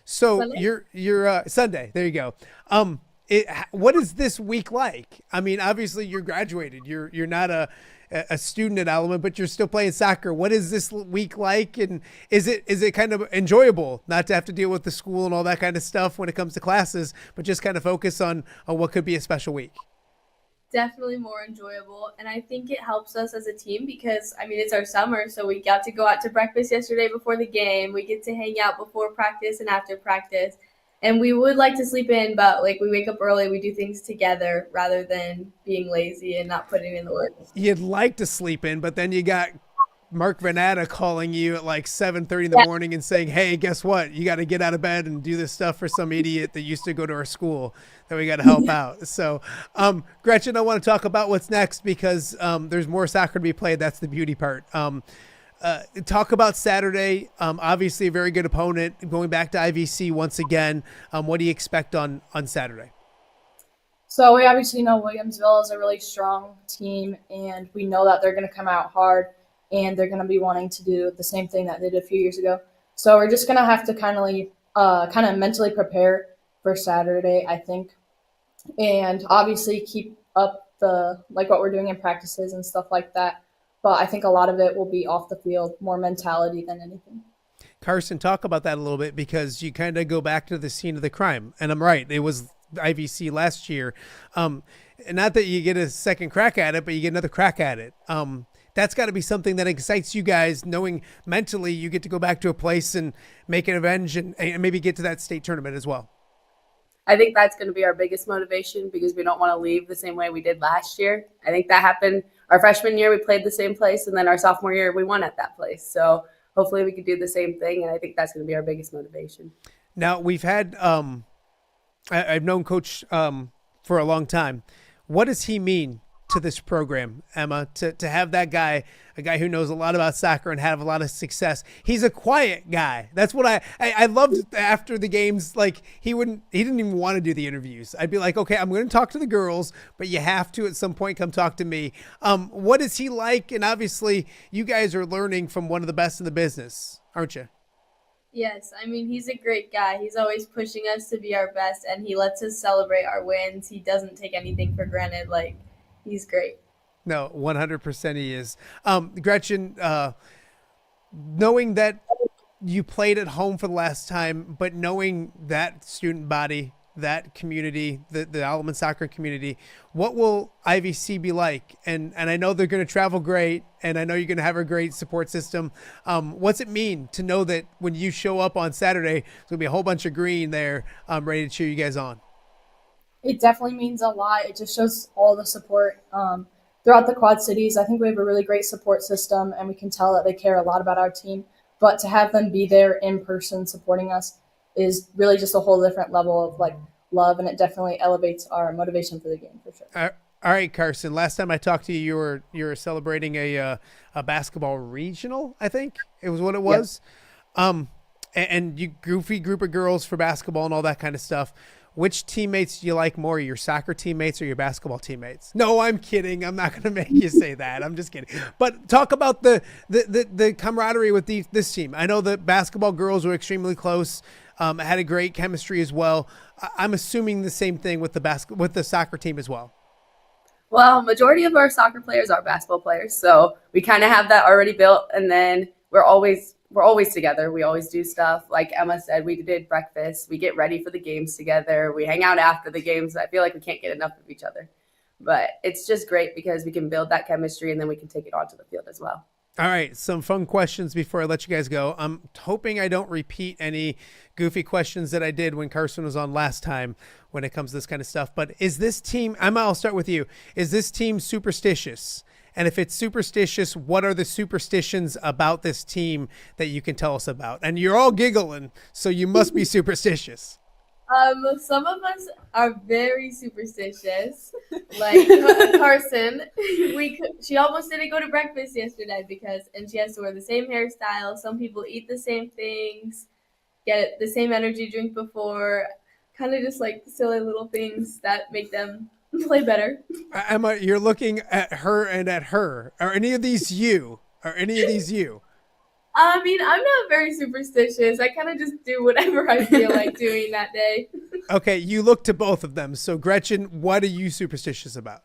So Sunday? You're Sunday. There you go. What is this week like? I mean, obviously you're graduated. You're not a student at Alleman, but you're still playing soccer. What is this week like? And is it kind of enjoyable not to have to deal with the school and all that kind of stuff when it comes to classes, but just kind of focus on what could be a special week? Definitely more enjoyable, and I think it helps us as a team because, I mean, it's our summer, so we got to go out to breakfast yesterday before the game. We get to hang out before practice and after practice, and we would like to sleep in, but like we wake up early, we do things together rather than being lazy and not putting in the work. You'd like to sleep in, but then you got Mark Vanata calling you at like 7:30 in the morning and saying, hey, guess what? You got to get out of bed and do this stuff for some idiot that used to go to our school that we got to help out. So, Gretchen, I want to talk about what's next because there's more soccer to be played. That's the beauty part. Talk about Saturday. Obviously a very good opponent going back to IVC once again. What do you expect on Saturday? So we obviously know Williamsville is a really strong team, and we know that they're going to come out hard. And they're going to be wanting to do the same thing that they did a few years ago. So we're just going to have to kind of mentally prepare for Saturday, I think. And obviously keep up what we're doing in practices and stuff like that. But I think a lot of it will be off the field, more mentality than anything. Carson, talk about that a little bit because you kind of go back to the scene of the crime. And I'm right. It was IVC last year. Not that you get a second crack at it, but you get another crack at it. That's got to be something that excites you guys, knowing mentally you get to go back to a place and make an revenge and maybe get to that state tournament as well. I think that's going to be our biggest motivation because we don't want to leave the same way we did last year. I think that happened our freshman year. We played the same place, and then our sophomore year we won at that place. So hopefully we could do the same thing. And I think that's going to be our biggest motivation. Now we've had, I've known Coach for a long time. What does he mean to this program, Emma, to have that guy, a guy who knows a lot about soccer and have a lot of success? He's a quiet guy. That's what I loved after the games. Like he didn't even want to do the interviews. I'd be like, okay, I'm going to talk to the girls, but you have to at some point come talk to me. What is he like? And obviously you guys are learning from one of the best in the business, aren't you? Yes, I mean, he's a great guy. He's always pushing us to be our best, and he lets us celebrate our wins. He doesn't take anything for granted. Like, he's great. No, 100% he is. Gretchen, knowing that you played at home for the last time, but knowing that student body, that community, the Alleman soccer community, what will IVC be like? And I know they're going to travel great, and I know you're going to have a great support system. What's it mean to know that when you show up on Saturday, there's going to be a whole bunch of green there ready to cheer you guys on? It definitely means a lot. It just shows all the support throughout the Quad Cities. I think we have a really great support system, and we can tell that they care a lot about our team. But to have them be there in person supporting us is really just a whole different level of like love, and it definitely elevates our motivation for the game for sure. All right, Carson. Last time I talked to you, you were celebrating a basketball regional. I think it was what it was. Yep. And you goofy group of girls for basketball and all that kind of stuff. Which teammates do you like more, your soccer teammates or your basketball teammates? No, I'm kidding. I'm not going to make you say that. I'm just kidding. But talk about the camaraderie with this team. I know the basketball girls were extremely close. Had a great chemistry as well. I'm assuming the same thing with the soccer team as well. Well, majority of our soccer players are basketball players, so we kind of have that already built. And then we're always together. We always do stuff. Like Emma said, we did breakfast. We get ready for the games together. We hang out after the games. I feel like we can't get enough of each other. But it's just great because we can build that chemistry, and then we can take it onto the field as well. All right, some fun questions before I let you guys go. I'm hoping I don't repeat any goofy questions that I did when Carson was on last time when it comes to this kind of stuff. But is this team, Emma, I'll start with you. Is this team superstitious? And if it's superstitious, what are the superstitions about this team that you can tell us about? And you're all giggling, so you must be superstitious. Some of us are very superstitious. Like Carson, she almost didn't go to breakfast yesterday and she has to wear the same hairstyle. Some people eat the same things, get the same energy drink before, kind of just like silly little things that make them play better. Emma, you're looking at her and at her. Are any of these you? I mean, I'm not very superstitious. I kind of just do whatever I feel like doing that day. Okay, you look to both of them. So, Gretchen, what are you superstitious about?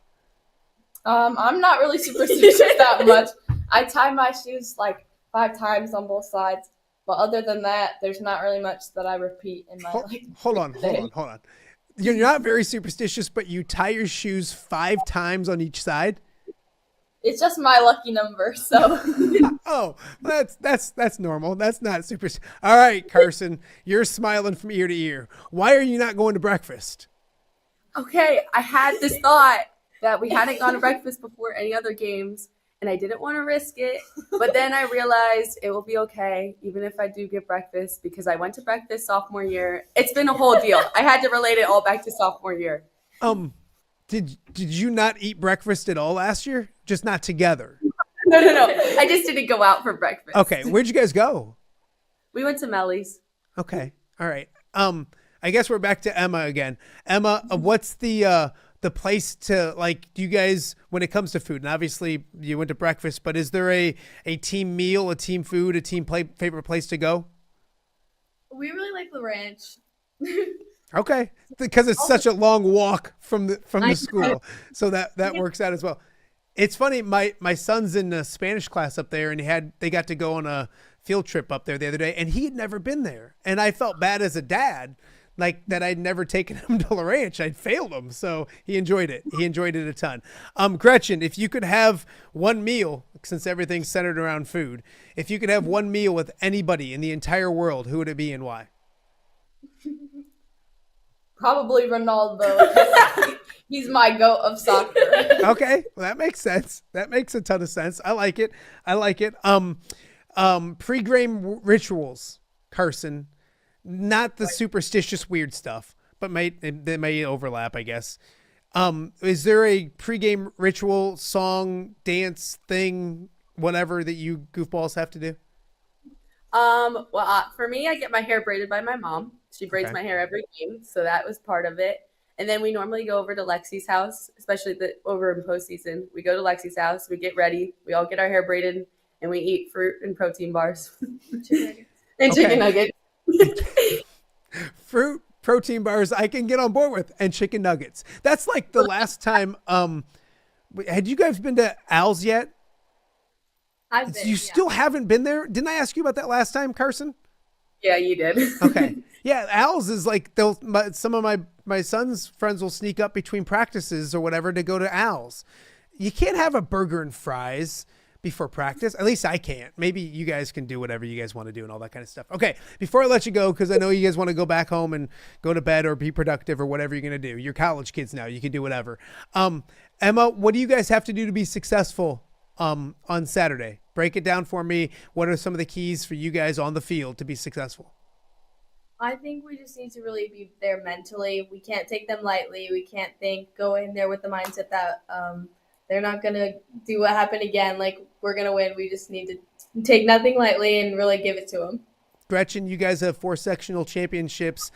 I'm not really superstitious that much. I tie my shoes like 5 times on both sides. But other than that, there's not really much that I repeat in my life. Hold on. You're not very superstitious, but you tie your shoes 5 times on each side? It's just my lucky number, so. Oh, that's normal. That's not super. All right, Carson, you're smiling from ear to ear. Why are you not going to breakfast? Okay, I had this thought that we hadn't gone to breakfast before any other games, and I didn't want to risk it. But then I realized it will be okay, even if I do get breakfast, because I went to breakfast sophomore year. It's been a whole deal. I had to relate it all back to sophomore year. Did you not eat breakfast at all last year? Just not together? No. I just didn't go out for breakfast. Okay, where'd you guys go? We went to Melly's. Okay, all right. I guess we're back to Emma again. Emma, what's the place to, like, do you guys, when it comes to food, and obviously you went to breakfast, but is there a team meal, a team food, a team favorite place to go? We really like the ranch. Okay, because it's such a long walk from the school, so that works out as well. It's funny, my son's in a Spanish class up there, and they got to go on a field trip up there the other day, and he had never been there, and I felt bad as a dad, like that I'd never taken him to La Ranch. I'd failed him, so he enjoyed it. He enjoyed it a ton. Gretchen, if you could have one meal, since everything's centered around food, if you could have one meal with anybody in the entire world, who would it be and why? Probably Ronaldo. He's my goat of soccer. Okay, well, that makes sense. That makes a ton of sense. I like it. Pre-game rituals, Carson. Not the superstitious weird stuff, but they may overlap, I guess. Is there a pre-game ritual, song, dance, thing, whatever that you goofballs have to do? Well, for me, I get my hair braided by my mom. She braids my hair every game, so that was part of it. And then we normally go over to Lexi's house, especially over in postseason. We go to Lexi's house, we get ready, we all get our hair braided, and we eat fruit and protein bars. Chicken nuggets. Fruit, protein bars, I can get on board with, and chicken nuggets. That's like the last time. Had you guys been to Al's yet? I've been. You still haven't been there? Didn't I ask you about that last time, Carson? Yeah, you did. Okay. Yeah, Al's is like some of my son's friends will sneak up between practices or whatever to go to Al's. You can't have a burger and fries before practice. At least I can't. Maybe you guys can do whatever you guys want to do and all that kind of stuff. Okay, before I let you go, because I know you guys want to go back home and go to bed or be productive or whatever you're going to do. You're college kids now. You can do whatever. Emma, what do you guys have to do to be successful on Saturday? Break it down for me. What are some of the keys for you guys on the field to be successful? I think we just need to really be there mentally. We can't take them lightly. We can't go in there with the mindset that they're not going to do what happened again. Like, we're going to win. We just need to take nothing lightly and really give it to them. Gretchen, you guys have 4 sectional championships.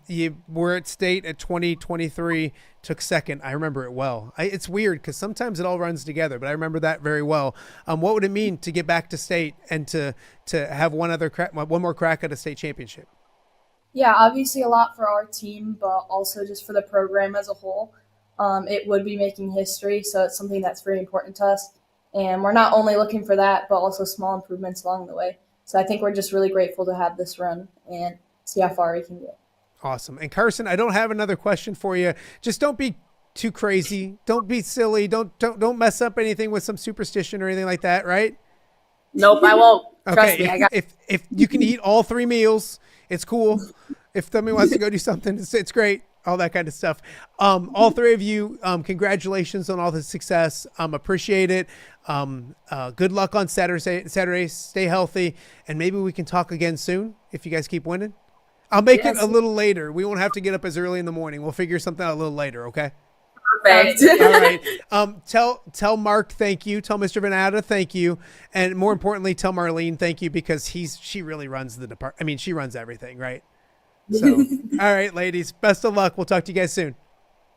You were at state at 2023, took second. I remember it well. It's weird because sometimes it all runs together, but I remember that very well. What would it mean to get back to state and to have one more crack at a state championship? Yeah, obviously a lot for our team, but also just for the program as a whole. It would be making history, so it's something that's very important to us. And we're not only looking for that, but also small improvements along the way. So I think we're just really grateful to have this run and see how far we can get. Awesome. And Carson, I don't have another question for you. Just don't be too crazy. Don't be silly. Don't mess up anything with some superstition or anything like that, right? Nope, I won't. Okay, trust me, if you can eat all 3 meals, it's cool. If somebody wants to go do something, it's great. All that kind of stuff. All 3 of you, congratulations on all the success. Appreciate it. Good luck on Saturday. Stay healthy, and maybe we can talk again soon if you guys keep winning. I'll make it a little later. We won't have to get up as early in the morning. We'll figure something out a little later, okay? Perfect. All right. Tell Mark thank you. Tell Mr. Venata thank you, and more importantly, tell Marlene thank you because she really runs the department. I mean, she runs everything, right? So, all right, ladies, best of luck. We'll talk to you guys soon.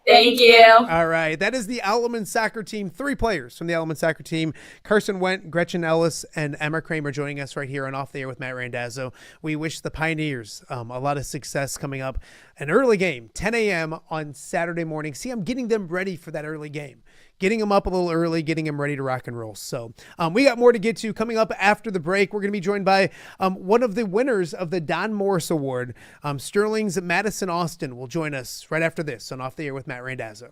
Thank you. All right. That is the Alleman Soccer team. 3 players from the Alleman Soccer team. Carson Went, Gretchen Ellis, and Emma Kramer joining us right here on Off the Air with Matt Randazzo. We wish the Pioneers a lot of success coming up. An early game, 10 a.m. on Saturday morning. See, I'm getting them ready for that early game. Getting them up a little early, getting them ready to rock and roll. So we got more to get to coming up after the break. We're going to be joined by one of the winners of the Don Morris Award. Sterling's Madison Austin will join us right after this on Off the Air with Matt Randazzo.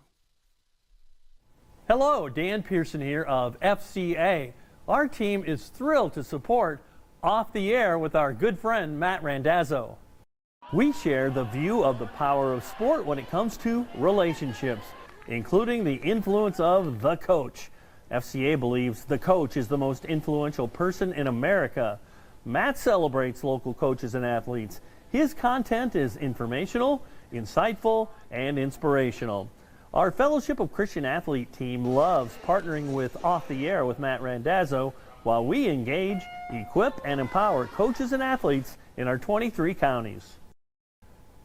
Hello, Dan Pearson here of FCA. Our team is thrilled to support Off the Air with our good friend Matt Randazzo. We share the view of the power of sport when it comes to relationships, including the influence of the coach. FCA believes the coach is the most influential person in America. Matt celebrates local coaches and athletes. His content is informational, insightful, and inspirational. Our Fellowship of Christian Athlete team loves partnering with Off the Air with Matt Randazzo while we engage, equip, and empower coaches and athletes in our 23 counties.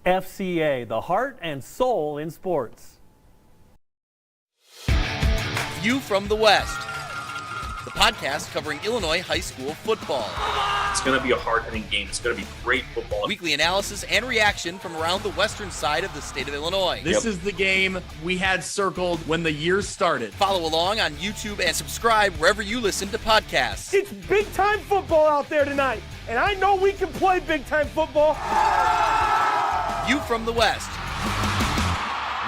FCA, the heart and soul in sports. View from the West, the podcast covering Illinois high school football. It's going to be a hard-hitting game. It's going to be great football. Weekly analysis and reaction from around the western side of the state of Illinois. This is the game we had circled when the year started. Follow along on YouTube and subscribe wherever you listen to podcasts. It's big-time football out there tonight, and I know we can play big-time football. View from the West.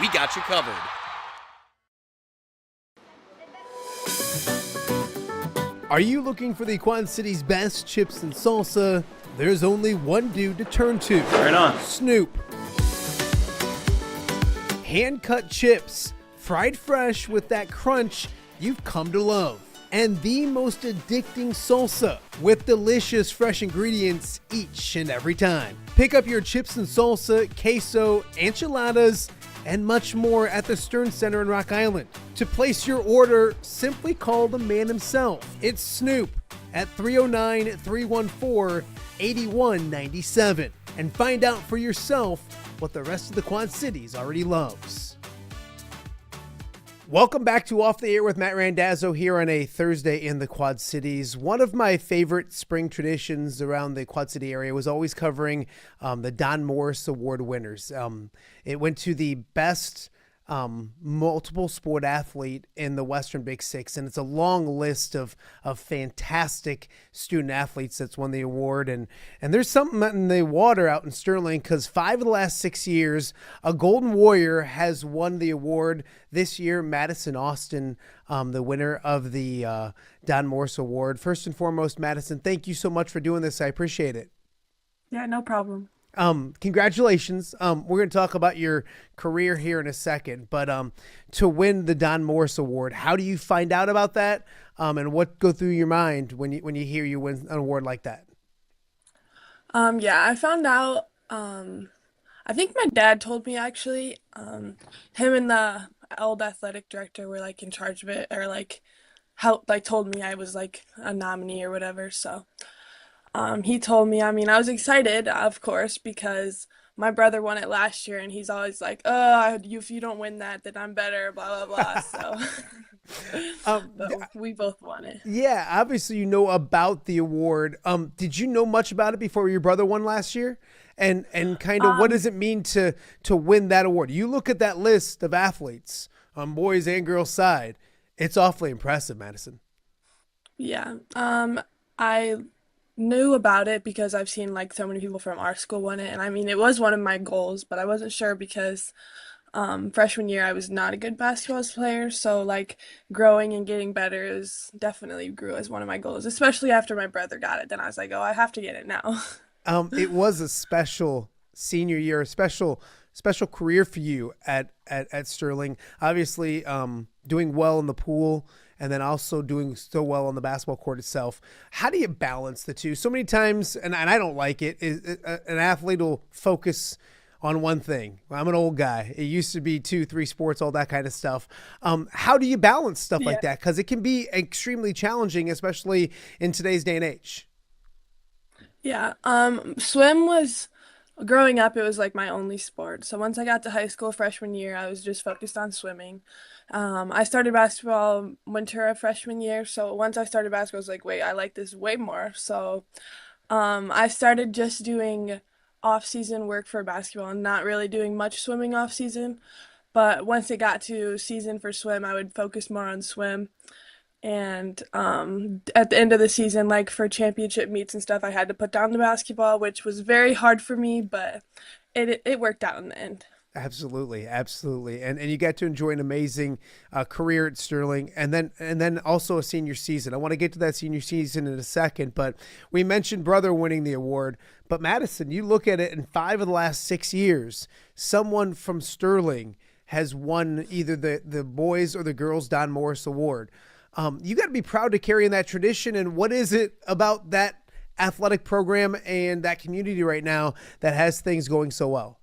We got you covered. Are you looking for the Quad City's best chips and salsa? There's only one dude to turn to. Right on. Snoop. Hand-cut chips, fried fresh with that crunch you've come to love. And the most addicting salsa. with delicious fresh ingredients each and every time. Pick up your chips and salsa, queso, enchiladas, and much more at the Stern Center in Rock Island. To place your order, simply call the man himself. It's Snoop at 309-314-8197 and find out for yourself what the rest of the Quad Cities already loves. Welcome back to Off the Air with Matt Randazzo here on a Thursday in the Quad Cities. One of my favorite spring traditions around the Quad City area was always covering the Don Morris Award winners. It went to the best multiple sport athlete in the Western Big Six, and it's a long list of fantastic student athletes that's won the award. And there's something in the water out in Sterling, because 5 of the last 6 years a Golden Warrior has won the award. This year, Madison Austin, the winner of the Don Morris Award. First and foremost, Madison, thank you so much for doing this. I appreciate it. Yeah, no problem. Congratulations. We're going to talk about your career here in a second, but to win the Don Morris Award, how do you find out about that? And what go through your mind when you hear you win an award like that? Yeah, I found out, I think my dad told me, actually. Him and the old athletic director were like in charge of it, or like told me I was like a nominee or whatever. So he told me. I mean, I was excited, of course, because my brother won it last year, and he's always like, "Oh, if you don't win that, then I'm better." Blah blah blah. So, but we both won it. Yeah, obviously you know about the award. Did you know much about it before your brother won last year? And kind of what does it mean to win that award? You look at that list of athletes on boys and girls side. It's awfully impressive, Madison. Yeah. I knew about it because I've seen like so many people from our school win it, and I mean it was one of my goals, but I wasn't sure because freshman year I was not a good basketball player, so like growing and getting better is definitely grew as one of my goals, especially after my brother got it. Then I was like, oh, I have to get it now. It was a special senior year, a special career for you at Sterling. Obviously, doing well in the pool, and then also doing so well on the basketball court itself. How do you balance the two? So many times, and I don't like it, an athlete will focus on one thing. I'm an old guy. It used to be 2-3 sports, all that kind of stuff. How do you balance stuff like that? Because it can be extremely challenging, especially in today's day and age. Yeah, swim was, growing up, it was like my only sport. So once I got to high school freshman year, I was just focused on swimming. I started basketball winter of freshman year. So once I started basketball, I was like, wait, I like this way more. So I started just doing off-season work for basketball and not really doing much swimming off-season. But once it got to season for swim, I would focus more on swim. And at the end of the season, like for championship meets and stuff, I had to put down the basketball, which was very hard for me, but it worked out in the end. Absolutely, absolutely, and you got to enjoy an amazing career at Sterling, and then also a senior season. I want to get to that senior season in a second, but we mentioned brother winning the award. But Madison, you look at it, in 5 of the last 6 years, someone from Sterling has won either the boys or the girls Don Morris Award. You got to be proud to carry in that tradition. And what is it about that athletic program and that community right now that has things going so well?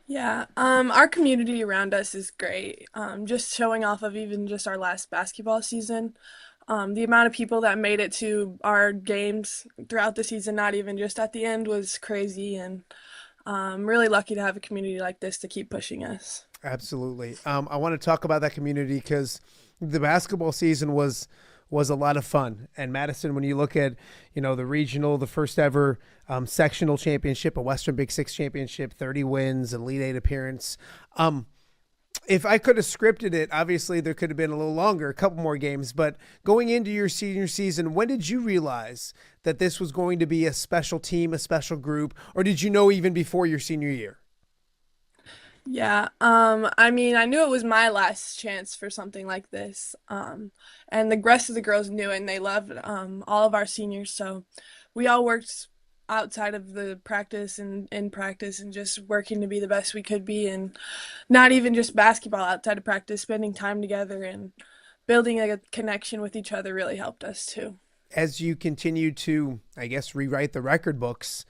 Yeah, our community around us is great. Just showing off of even just our last basketball season, the amount of people that made it to our games throughout the season, not even just at the end, was crazy. And I'm really lucky to have a community like this to keep pushing us. Absolutely. I want to talk about that community because the basketball season was a lot of fun. And Madison, when you look at, the regional, the first ever sectional championship, a Western Big Six championship, 30 wins, Elite Eight appearance. If I could have scripted it, obviously there could have been a little longer, a couple more games. But going into your senior season, when did you realize that this was going to be a special team, a special group, or did you know even before your senior year? Yeah, I mean, I knew it was my last chance for something like this, and the rest of the girls knew it, and they loved all of our seniors, so we all worked outside of the practice and in practice and just working to be the best we could be, and not even just basketball, outside of practice, spending time together and building a connection with each other really helped us too. as you continue to, I guess, rewrite the record books,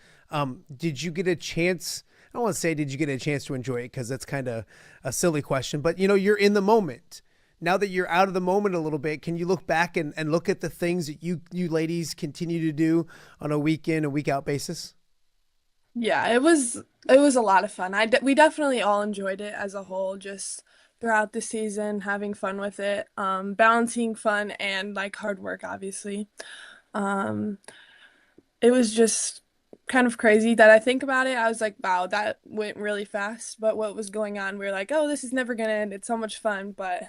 did you get a chance? I don't want to say did you get a chance to enjoy it because that's kind of a silly question, but you're in the moment. Now that you're out of the moment a little bit, can you look back and look at the things that you ladies continue to do on a week in, a week out basis? Yeah, it was a lot of fun. We definitely all enjoyed it as a whole, just throughout the season, having fun with it, balancing fun and like hard work, obviously. It was just kind of crazy that I think about it. I was like, wow, that went really fast. But what was going on, we were like, oh, this is never gonna end. It's so much fun. But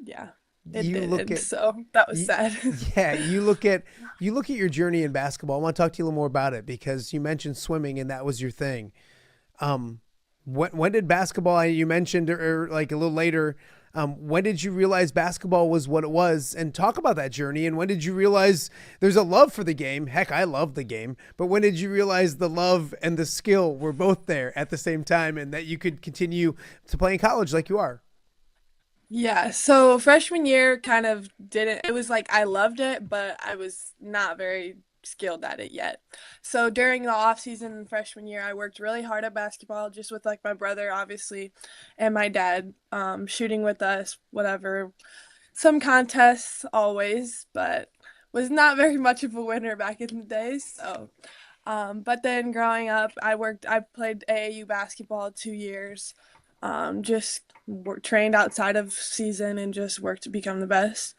yeah, it did. So that was sad. Yeah, you look at your journey in basketball. I want to talk to you a little more about it because you mentioned swimming and that was your thing. When did basketball? You mentioned or like a little later. When did you realize basketball was what it was? And talk about that journey. And when did you realize there's a love for the game? Heck, I love the game. But when did you realize the love and the skill were both there at the same time and that you could continue to play in college like you are? Yeah, so freshman year kind of didn't, it was like I loved it, but I was not very skilled at it yet. So during the off season freshman year, I worked really hard at basketball, just with like my brother, obviously, and my dad, shooting with us, whatever, some contests always, but was not very much of a winner back in the day. So, but then growing up, I played AAU basketball 2 years, just trained outside of season and just worked to become the best.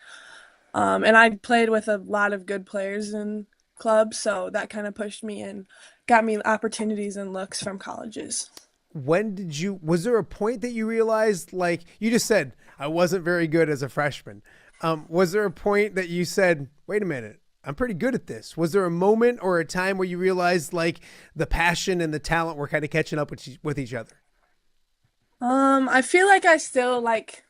And I played with a lot of good players in clubs, so that kind of pushed me and got me opportunities and looks from colleges. Was there a point that you realized, like you just said, I wasn't very good as a freshman. Was there a point that you said, wait a minute, I'm pretty good at this? Was there a moment or a time where you realized like the passion and the talent were kind of catching up with each other? I feel like I still like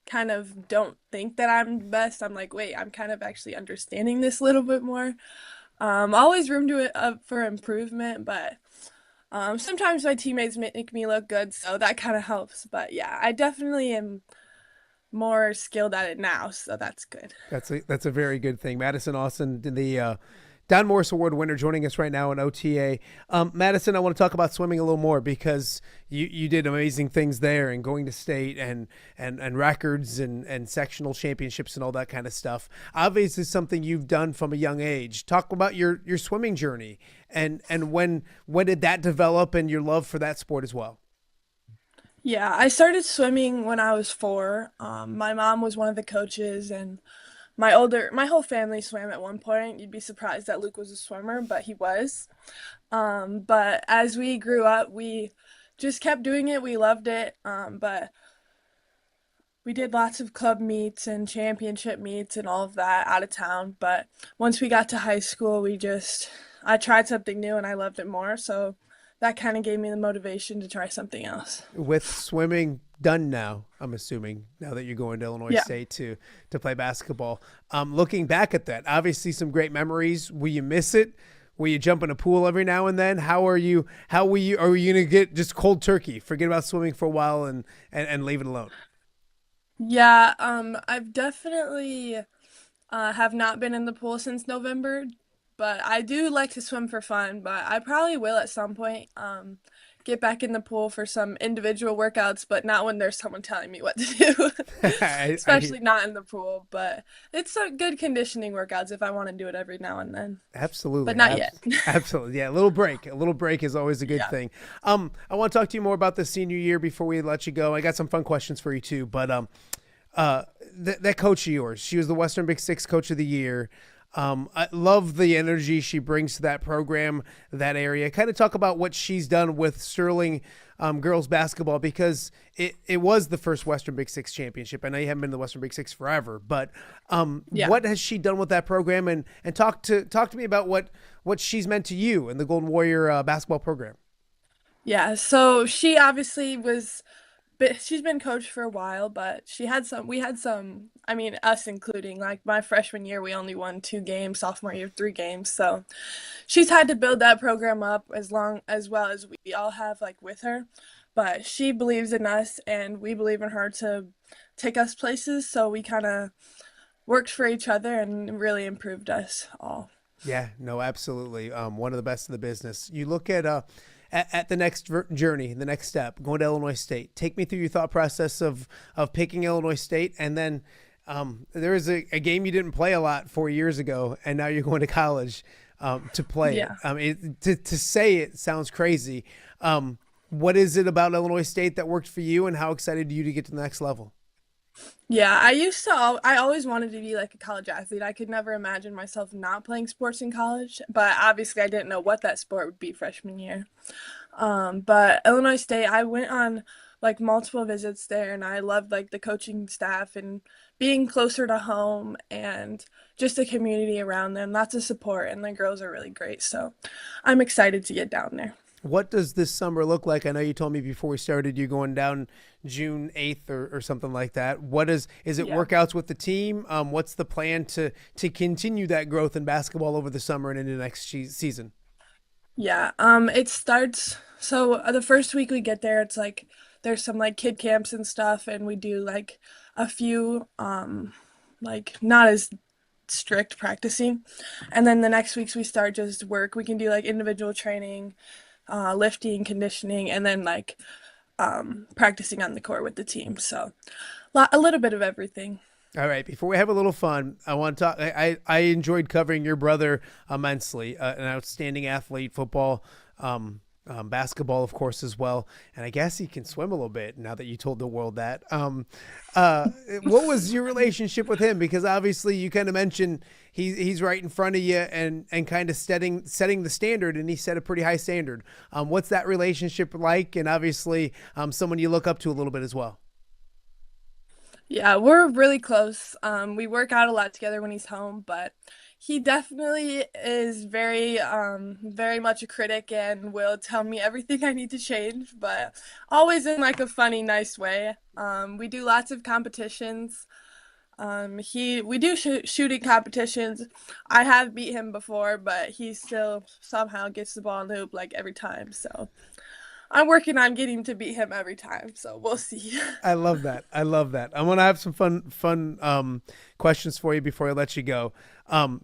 kind of don't think that I'm the best. I'm like, wait, I'm kind of actually understanding this a little bit more. Always room for improvement, but sometimes my teammates make me look good, so that kind of helps. But yeah, I definitely am more skilled at it now, so that's good. That's a very good thing. Madison Austin, the Don Morris Award winner, joining us right now in OTA. Madison, I want to talk about swimming a little more because you did amazing things there and going to state and records and sectional championships and all that kind of stuff. Obviously something you've done from a young age. Talk about your swimming journey and when did that develop and your love for that sport as well? Yeah, I started swimming when I was 4. My mom was one of the coaches and my whole family swam at one point. You'd be surprised that Luke was a swimmer, but he was. But as we grew up, we just kept doing it. We loved it. But we did lots of club meets and championship meets and all of that out of town. But once we got to high school, I tried something new and I loved it more. So that kind of gave me the motivation to try something else. With swimming done now, I'm assuming, now that you're going to Illinois State to play basketball. Looking back at that, obviously some great memories. Will you miss it? Will you jump in a pool every now and then? Are you going to get just cold turkey, forget about swimming for a while and leave it alone? Yeah, I've definitely have not been in the pool since November, but I do like to swim for fun, but I probably will at some point get back in the pool for some individual workouts, but not when there's someone telling me what to do, especially not in the pool. But it's a good conditioning workouts if I want to do it every now and then. Absolutely. But not yet. Absolutely. Yeah, a little break is always a good thing. I want to talk to you more about the senior year before we let you go. I got some fun questions for you too, but that coach of yours, she was the Western Big Six Coach of the Year. I love the energy she brings to that program, that area. Kind of talk about what she's done with Sterling girls basketball, because it was the first Western Big Six championship. I know you haven't been to the Western Big Six forever, but what has she done with that program? And talk to me about what she's meant to you and the Golden Warrior basketball program. Yeah, so she obviously she's been coached for a while, but we had some, I mean, us including, like my freshman year, we only won 2 games, sophomore year, 3 games. So she's had to build that program up as well as we all have, like, with her. But she believes in us and we believe in her to take us places. So we kind of worked for each other and really improved us all. Yeah, no, absolutely. One of the best in the business. You look at the next journey, the next step, going to Illinois State. Take me through your thought process of picking Illinois State, and then there is a game you didn't play a lot 4 years ago, and now you're going to college to play it. To say it sounds crazy. What is it about Illinois State that worked for you, and how excited are you to get to the next level? Yeah, I always wanted to be like a college athlete. I could never imagine myself not playing sports in college, but obviously I didn't know what that sport would be freshman year. But Illinois State, I went on like multiple visits there, and I loved like the coaching staff and being closer to home and just the community around them. Lots of support, and the girls are really great. So I'm excited to get down there. What does this summer look like? I know you told me before we started you're going down June 8th or something like that. Is it workouts with the team? What's the plan to continue that growth in basketball over the summer and into next season? Yeah, it starts, so the first week we get there, it's like there's some like kid camps and stuff, and we do like a few like not as strict practicing. And then the next weeks we start just work. We can do like individual training, lifting, conditioning, and then like practicing on the court with the team. So a little bit of everything. All right. Before we have a little fun, I want to talk. I enjoyed covering your brother immensely. An outstanding athlete, football, basketball, of course, as well. And I guess he can swim a little bit now that you told the world that. What was your relationship with him? Because obviously you kind of mentioned he's right in front of you and kind of setting the standard, and he set a pretty high standard. What's that relationship like? And obviously someone you look up to a little bit as well. Yeah, we're really close. We work out a lot together when he's home, but he definitely is very much a critic and will tell me everything I need to change, but always in like a funny, nice way. We do lots of competitions. We do shooting competitions. I have beat him before, but he still somehow gets the ball in the hoop like every time. So I'm working on getting to beat him every time, so we'll see. I love that. I'm going to have some fun questions for you before I let you go.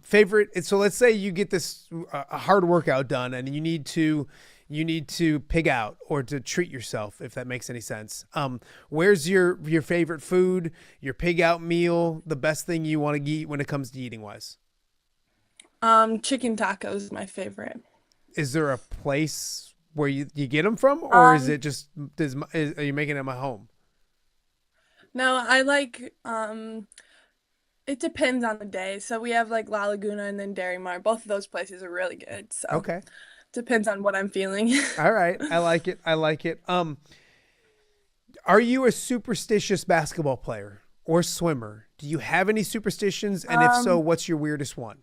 Favorite. So let's say you get this hard workout done, and you need to pig out or to treat yourself, if that makes any sense. Where's your favorite food, your pig out meal, the best thing you want to eat when it comes to eating wise? Chicken tacos is my favorite. Is there a place where you get them from, or is it just are you making them at home? No, I like it depends on the day. So we have like La Laguna and then Dairy Mart. Both of those places are really good. So okay, depends on what I'm feeling. All right, I like it. Are you a superstitious basketball player or swimmer? Do you have any superstitions, and if so, what's your weirdest one?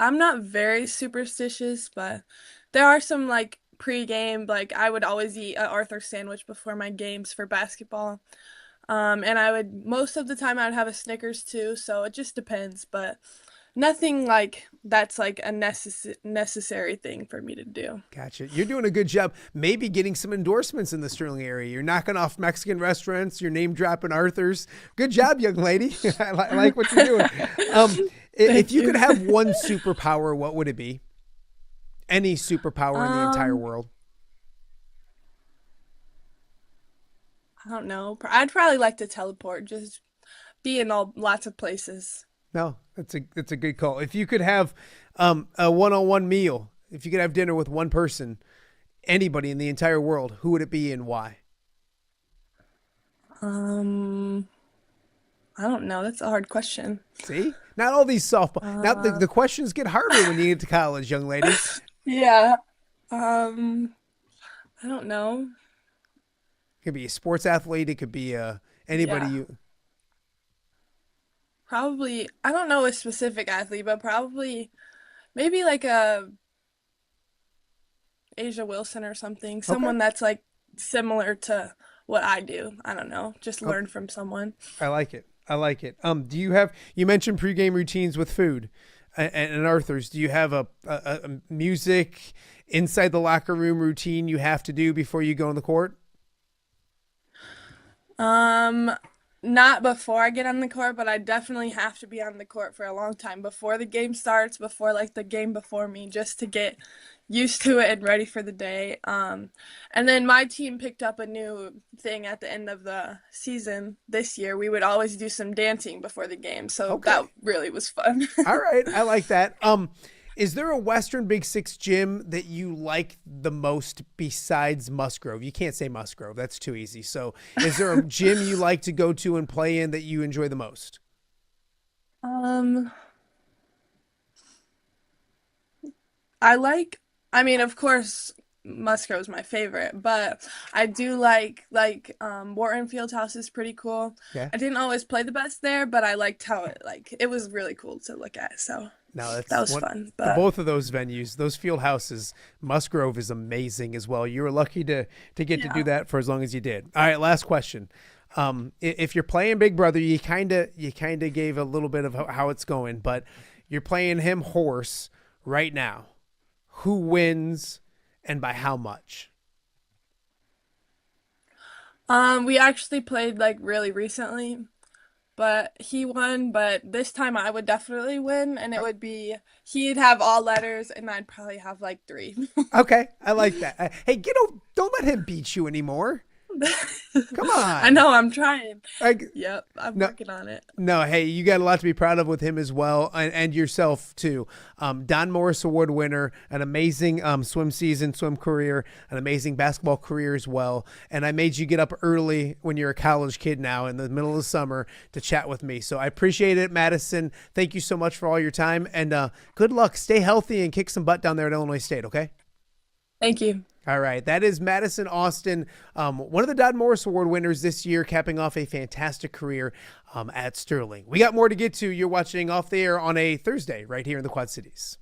I'm not very superstitious, but there are some like pre-game, like I would always eat an Arthur sandwich before my games for basketball. And most of the time I would have a Snickers too, so it just depends, but nothing like that's like a necessary thing for me to do. Gotcha. You're doing a good job. Maybe getting some endorsements in the Sterling area. You're knocking off Mexican restaurants. You're name dropping Arthur's. Good job, young lady. I like what you're doing. If you could have one superpower, what would it be? Any superpower in the entire world? I don't know. I'd probably like to teleport, just be in lots of places. No, that's a good call. If you could have a one-on-one meal, if you could have dinner with one person, anybody in the entire world, who would it be and why? I don't know. That's a hard question. See? Not all these softball. Now the questions get harder when you get to college, young lady. Yeah. I don't know. It could be a sports athlete. It could be anybody you. Probably, I don't know a specific athlete, but probably maybe like a Asia Wilson or something. Someone that's like similar to what I do. I don't know. Just learn from someone. I like it. Do you mentioned pregame routines with food and Arthur's. Do you have a music inside the locker room routine you have to do before you go on the court? Not before I get on the court, but I definitely have to be on the court for a long time before the game starts, before like the game before me, just to get used to it and ready for the day. And then my team picked up a new thing at the end of the season this year. We would always do some dancing before the game, so that really was fun. All right, I like that. Is there a Western Big Six gym that you like the most besides Musgrove? You can't say Musgrove. That's too easy. So is there a gym you like to go to and play in that you enjoy the most? Of course, Musgrove's my favorite, but I do like Wharton Fieldhouse is pretty cool. Yeah. I didn't always play the best there, but I liked how it was really cool to look at. So No, that was fun. But both of those venues, those field houses, Musgrove is amazing as well. You were lucky to get to do that for as long as you did. All right, last question. If you're playing Big Brother, you kind of gave a little bit of how it's going, but you're playing him horse right now. Who wins and by how much? we actually played really recently, but he won. But this time I would definitely win, and it would be he'd have all letters, and I'd probably have 3. Okay, I like that. Hey, don't let him beat you anymore. Come on. I know, I'm trying. Yep, I'm working on it. No, hey, you got a lot to be proud of with him as well, and yourself too. Don Morris Award winner, an amazing swim career, an amazing basketball career as well. And I made you get up early when you're a college kid now in the middle of the summer to chat with me. So I appreciate it, Madison. Thank you so much for all your time, and good luck. Stay healthy and kick some butt down there at Illinois State, okay? Thank you. All right. That is Madison Austin, one of the Don Morris Award winners this year, capping off a fantastic career at Sterling. We got more to get to. You're watching Off the Air on a Thursday right here in the Quad Cities.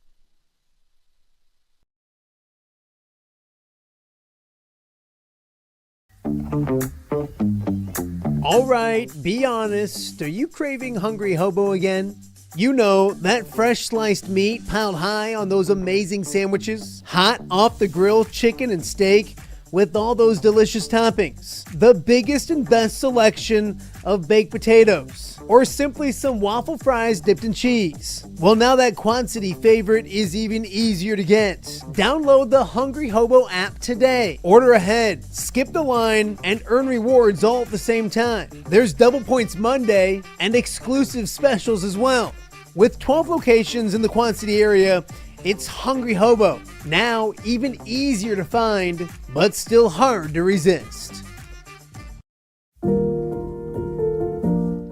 All right. Be honest. Are you craving Hungry Hobo again? You know, that fresh sliced meat piled high on those amazing sandwiches, hot off the grill chicken and steak with all those delicious toppings, the biggest and best selection of baked potatoes, or simply some waffle fries dipped in cheese. Well, now that Quad City favorite is even easier to get. Download the Hungry Hobo app today. Order ahead, skip the line, and earn rewards all at the same time. There's Double Points Monday and exclusive specials as well. With 12 locations in the Quad City area, it's Hungry Hobo. Now even easier to find, but still hard to resist.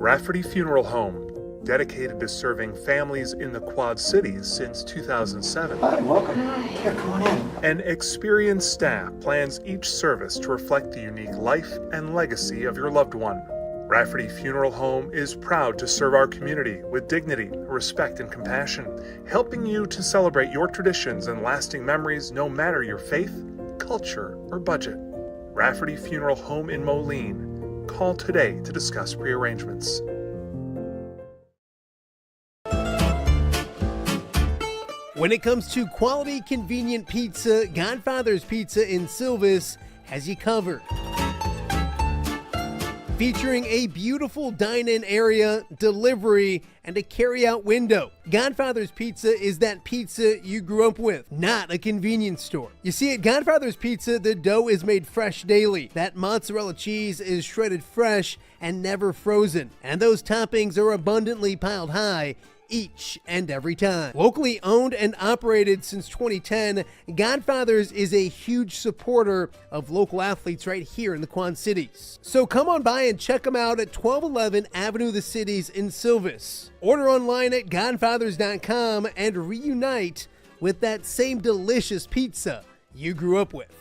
Rafferty Funeral Home, dedicated to serving families in the Quad Cities since 2007. Hi, welcome. Here, come on in. An experienced staff plans each service to reflect the unique life and legacy of your loved one. Rafferty Funeral Home is proud to serve our community with dignity, respect, and compassion, helping you to celebrate your traditions and lasting memories no matter your faith, culture, or budget. Rafferty Funeral Home in Moline. Call today to discuss prearrangements. When it comes to quality, convenient pizza, Godfather's Pizza in Silvis has you covered. Featuring a beautiful dine-in area, delivery, and a carry-out window. Godfather's Pizza is that pizza you grew up with, not a convenience store. You see, at Godfather's Pizza, the dough is made fresh daily. That mozzarella cheese is shredded fresh and never frozen. And those toppings are abundantly piled high each and every time. Locally owned and operated since 2010, Godfather's is a huge supporter of local athletes right here in the Quad Cities. So come on by and check them out at 1211 Avenue of the Cities in Silvis. Order online at godfathers.com and reunite with that same delicious pizza you grew up with.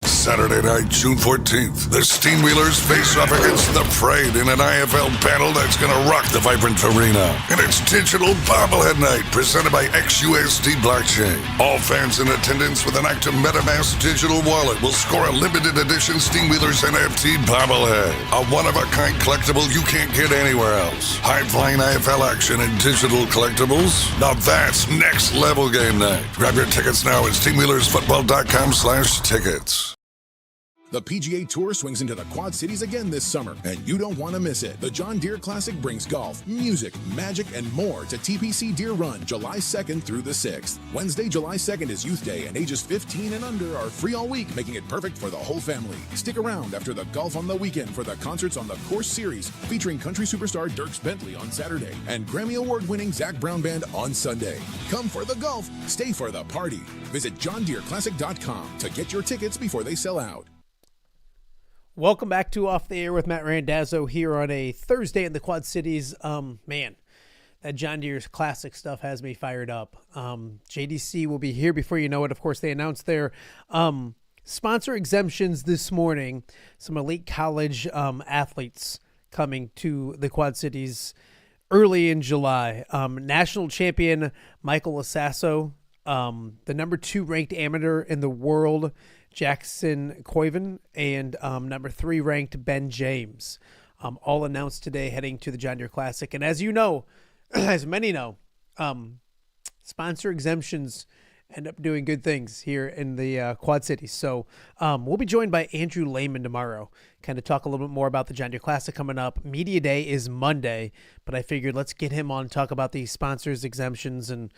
Saturday night, June 14th, the Steamwheelers face off against the Parade in an IFL battle that's going to rock the vibrant arena. And it's digital bobblehead night presented by XUSD Blockchain. All fans in attendance with an active MetaMask digital wallet will score a limited edition Steamwheelers NFT bobblehead. A one-of-a-kind collectible you can't get anywhere else. High-flying IFL action and digital collectibles? Now that's next level game night. Grab your tickets now at steamwheelersfootball.com/tickets. The PGA Tour swings into the Quad Cities again this summer, and you don't want to miss it. The John Deere Classic brings golf, music, magic, and more to TPC Deer Run July 2nd through the 6th. Wednesday, July 2nd is Youth Day, and ages 15 and under are free all week, making it perfect for the whole family. Stick around after the golf on the weekend for the concerts on the Course Series, featuring country superstar Dierks Bentley on Saturday and Grammy Award-winning Zach Brown Band on Sunday. Come for the golf, stay for the party. Visit JohnDeereClassic.com to get your tickets before they sell out. Welcome back to Off the Air with Matt Randazzo here on a Thursday in the Quad Cities. Man, that John Deere's Classic stuff has me fired up. JDC will be here before you know it. Of course, they announced their sponsor exemptions this morning. Some elite college athletes coming to the Quad Cities early in July. National champion Michael Lasasso, the number 2 ranked amateur in the world, Jackson Coiven, and number 3 ranked Ben James, all announced today heading to the John Deere Classic. And as you know, as many know, sponsor exemptions end up doing good things here in the Quad Cities. So we'll be joined by Andrew Lehman tomorrow, kind of talk a little bit more about the John Deere Classic coming up. Media Day is Monday, but I figured let's get him on, talk about the sponsors exemptions and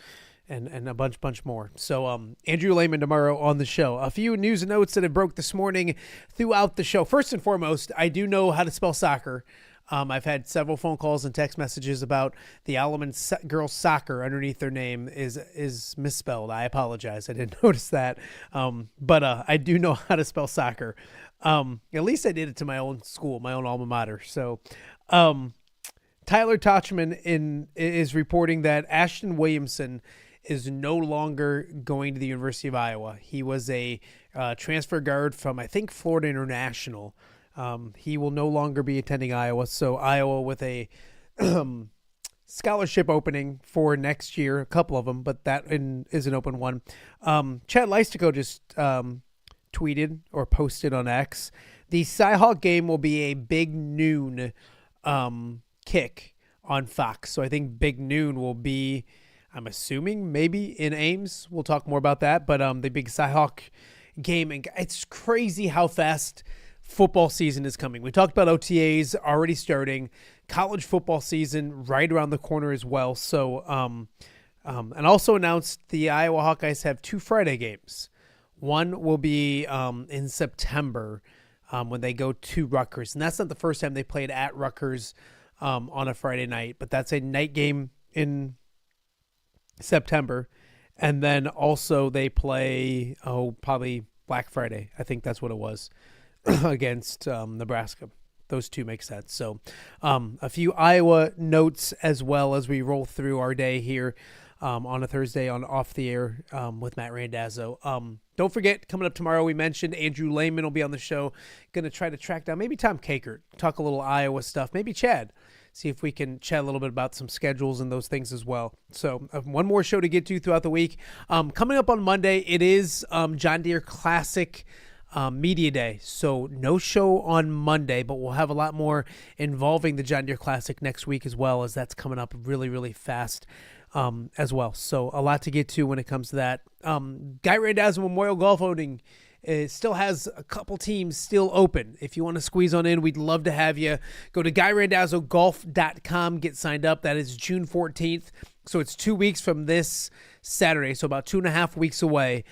a bunch more. So Andrew Lehman tomorrow on the show. A few news and notes that have broke this morning throughout the show. First and foremost, I do know how to spell soccer. I've had several phone calls and text messages about the Alleman Girls Soccer underneath their name is misspelled. I apologize. I didn't notice that. But I do know how to spell soccer. At least I did it to my own school, my own alma mater. So Tyler Tochman is reporting that Ashton Williamson is no longer going to the University of Iowa. He was a transfer guard from, I think, Florida International. He will no longer be attending Iowa. So Iowa with a scholarship opening for next year, a couple of them, but that is an open one. Chad Leistico just tweeted or posted on X. The Cyhawk game will be a big noon kick on Fox. So I think big noon will be, I'm assuming, maybe in Ames. We'll talk more about that. But the big Cyhawk game, and it's crazy how fast football season is coming. We talked about OTAs already starting, college football season right around the corner as well. So, and also announced the Iowa Hawkeyes have 2 Friday games. One will be in September when they go to Rutgers. And that's not the first time they played at Rutgers on a Friday night, but that's a night game in September. And then also they play, probably Black Friday. I think that's what it was against Nebraska. Those two make sense. So a few Iowa notes as well as we roll through our day here on a Thursday on Off the Air with Matt Randazzo. Don't forget, coming up tomorrow, we mentioned Andrew Lehman will be on the show. Going to try to track down maybe Tom Kakert, talk a little Iowa stuff, maybe Chad. See if we can chat a little bit about some schedules and those things as well. So one more show to get to throughout the week. Coming up on Monday, it is John Deere Classic Media Day. So no show on Monday, but we'll have a lot more involving the John Deere Classic next week as well, as that's coming up really, really fast as well. So a lot to get to when it comes to that. Guy Randazzo Memorial Golf Outing still has a couple teams still open. If you want to squeeze on in, we'd love to have you. Go to GuyRandazzoGolf.com, get signed up. That is June 14th. So it's 2 weeks from this Saturday, so about 2.5 weeks away.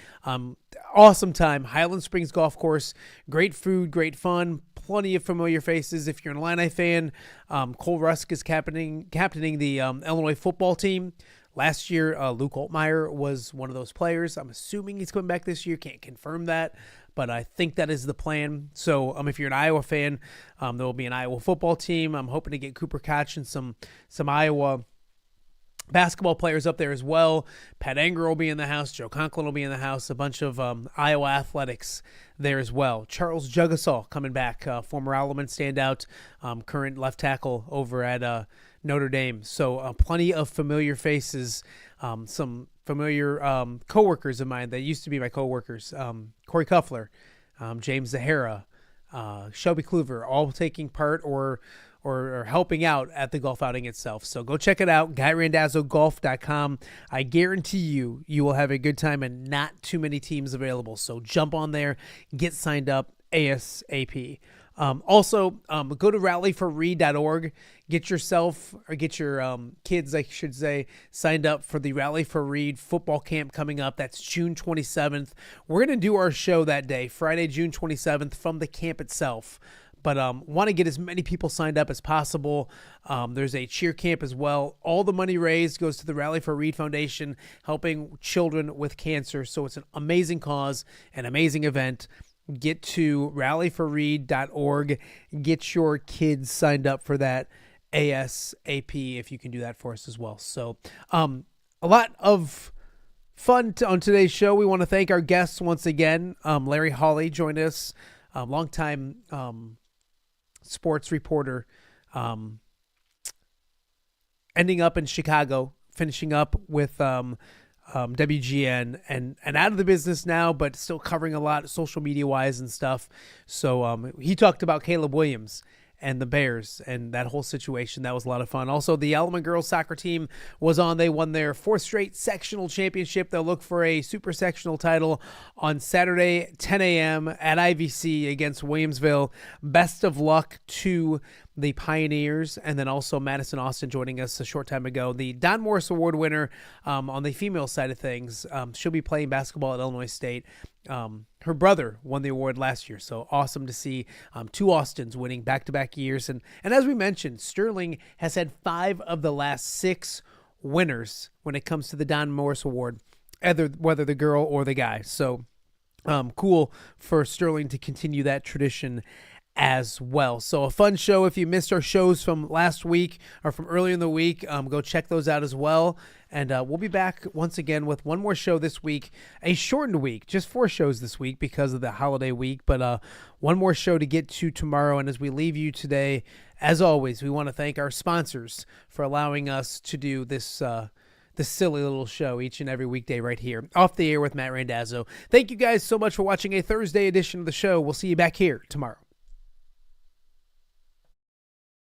Awesome time. Highland Springs Golf Course. Great food, great fun, plenty of familiar faces. If you're an Illini fan, Cole Rusk is captaining the Illinois football team. Last year, Luke Altmaier was one of those players. I'm assuming he's coming back this year. Can't confirm that, but I think that is the plan. So if you're an Iowa fan, there will be an Iowa football team. I'm hoping to get Cooper Koch and some Iowa basketball players up there as well. Pat Anger will be in the house. Joe Conklin will be in the house. A bunch of Iowa athletics there as well. Charles Jugasol coming back, former Alleman standout, current left tackle over at Notre Dame. So plenty of familiar faces, some familiar coworkers of mine that used to be my coworkers. Corey Kuffler, James Zahara, Shelby Kluver, all taking part or helping out at the golf outing itself. So go check it out, GuyRandazzoGolf.com. I guarantee you will have a good time and not too many teams available. So jump on there, get signed up, ASAP. Also, go to rallyforreed.org. Get yourself, or get your kids, I should say, signed up for the Rally for Reed football camp coming up. That's June 27th. We're going to do our show that day, Friday, June 27th, from the camp itself. But want to get as many people signed up as possible. There's a cheer camp as well. All the money raised goes to the Rally for Reed Foundation, helping children with cancer. So it's an amazing cause, an amazing event. Get to rallyforreed.org. Get your kids signed up for that ASAP if you can do that for us as well. So a lot of fun on today's show. We want to thank our guests once again. Larry Hawley joined us, longtime sports reporter, ending up in Chicago, finishing up with WGN, and out of the business now, but still covering a lot social media wise and stuff. So he talked about Caleb Williams and the Bears and that whole situation. That was a lot of fun. Also, the Alleman Girls Soccer team was on. They won their 4th straight sectional championship. They'll look for a super sectional title on Saturday, 10 a.m. at IVC against Williamsville. Best of luck to the Pioneers, and then also Madison Austin joining us a short time ago. The Don Morris Award winner on the female side of things. She'll be playing basketball at Illinois State. Her brother won the award last year, so awesome to see 2 Austins winning back-to-back years. And as we mentioned, Sterling has had 5 of the last 6 winners when it comes to the Don Morris Award, whether the girl or the guy. So cool for Sterling to continue that tradition as well. So a fun show. If you missed our shows from last week or from earlier in the week, go check those out as well. And we'll be back once again with one more show this week, a shortened week, just 4 shows this week because of the holiday week, but one more show to get to tomorrow. And as we leave you today, as always, we want to thank our sponsors for allowing us to do this silly little show each and every weekday right here, Off the Air with Matt Randazzo. Thank you guys so much for watching a Thursday edition of the show. We'll see you back here tomorrow.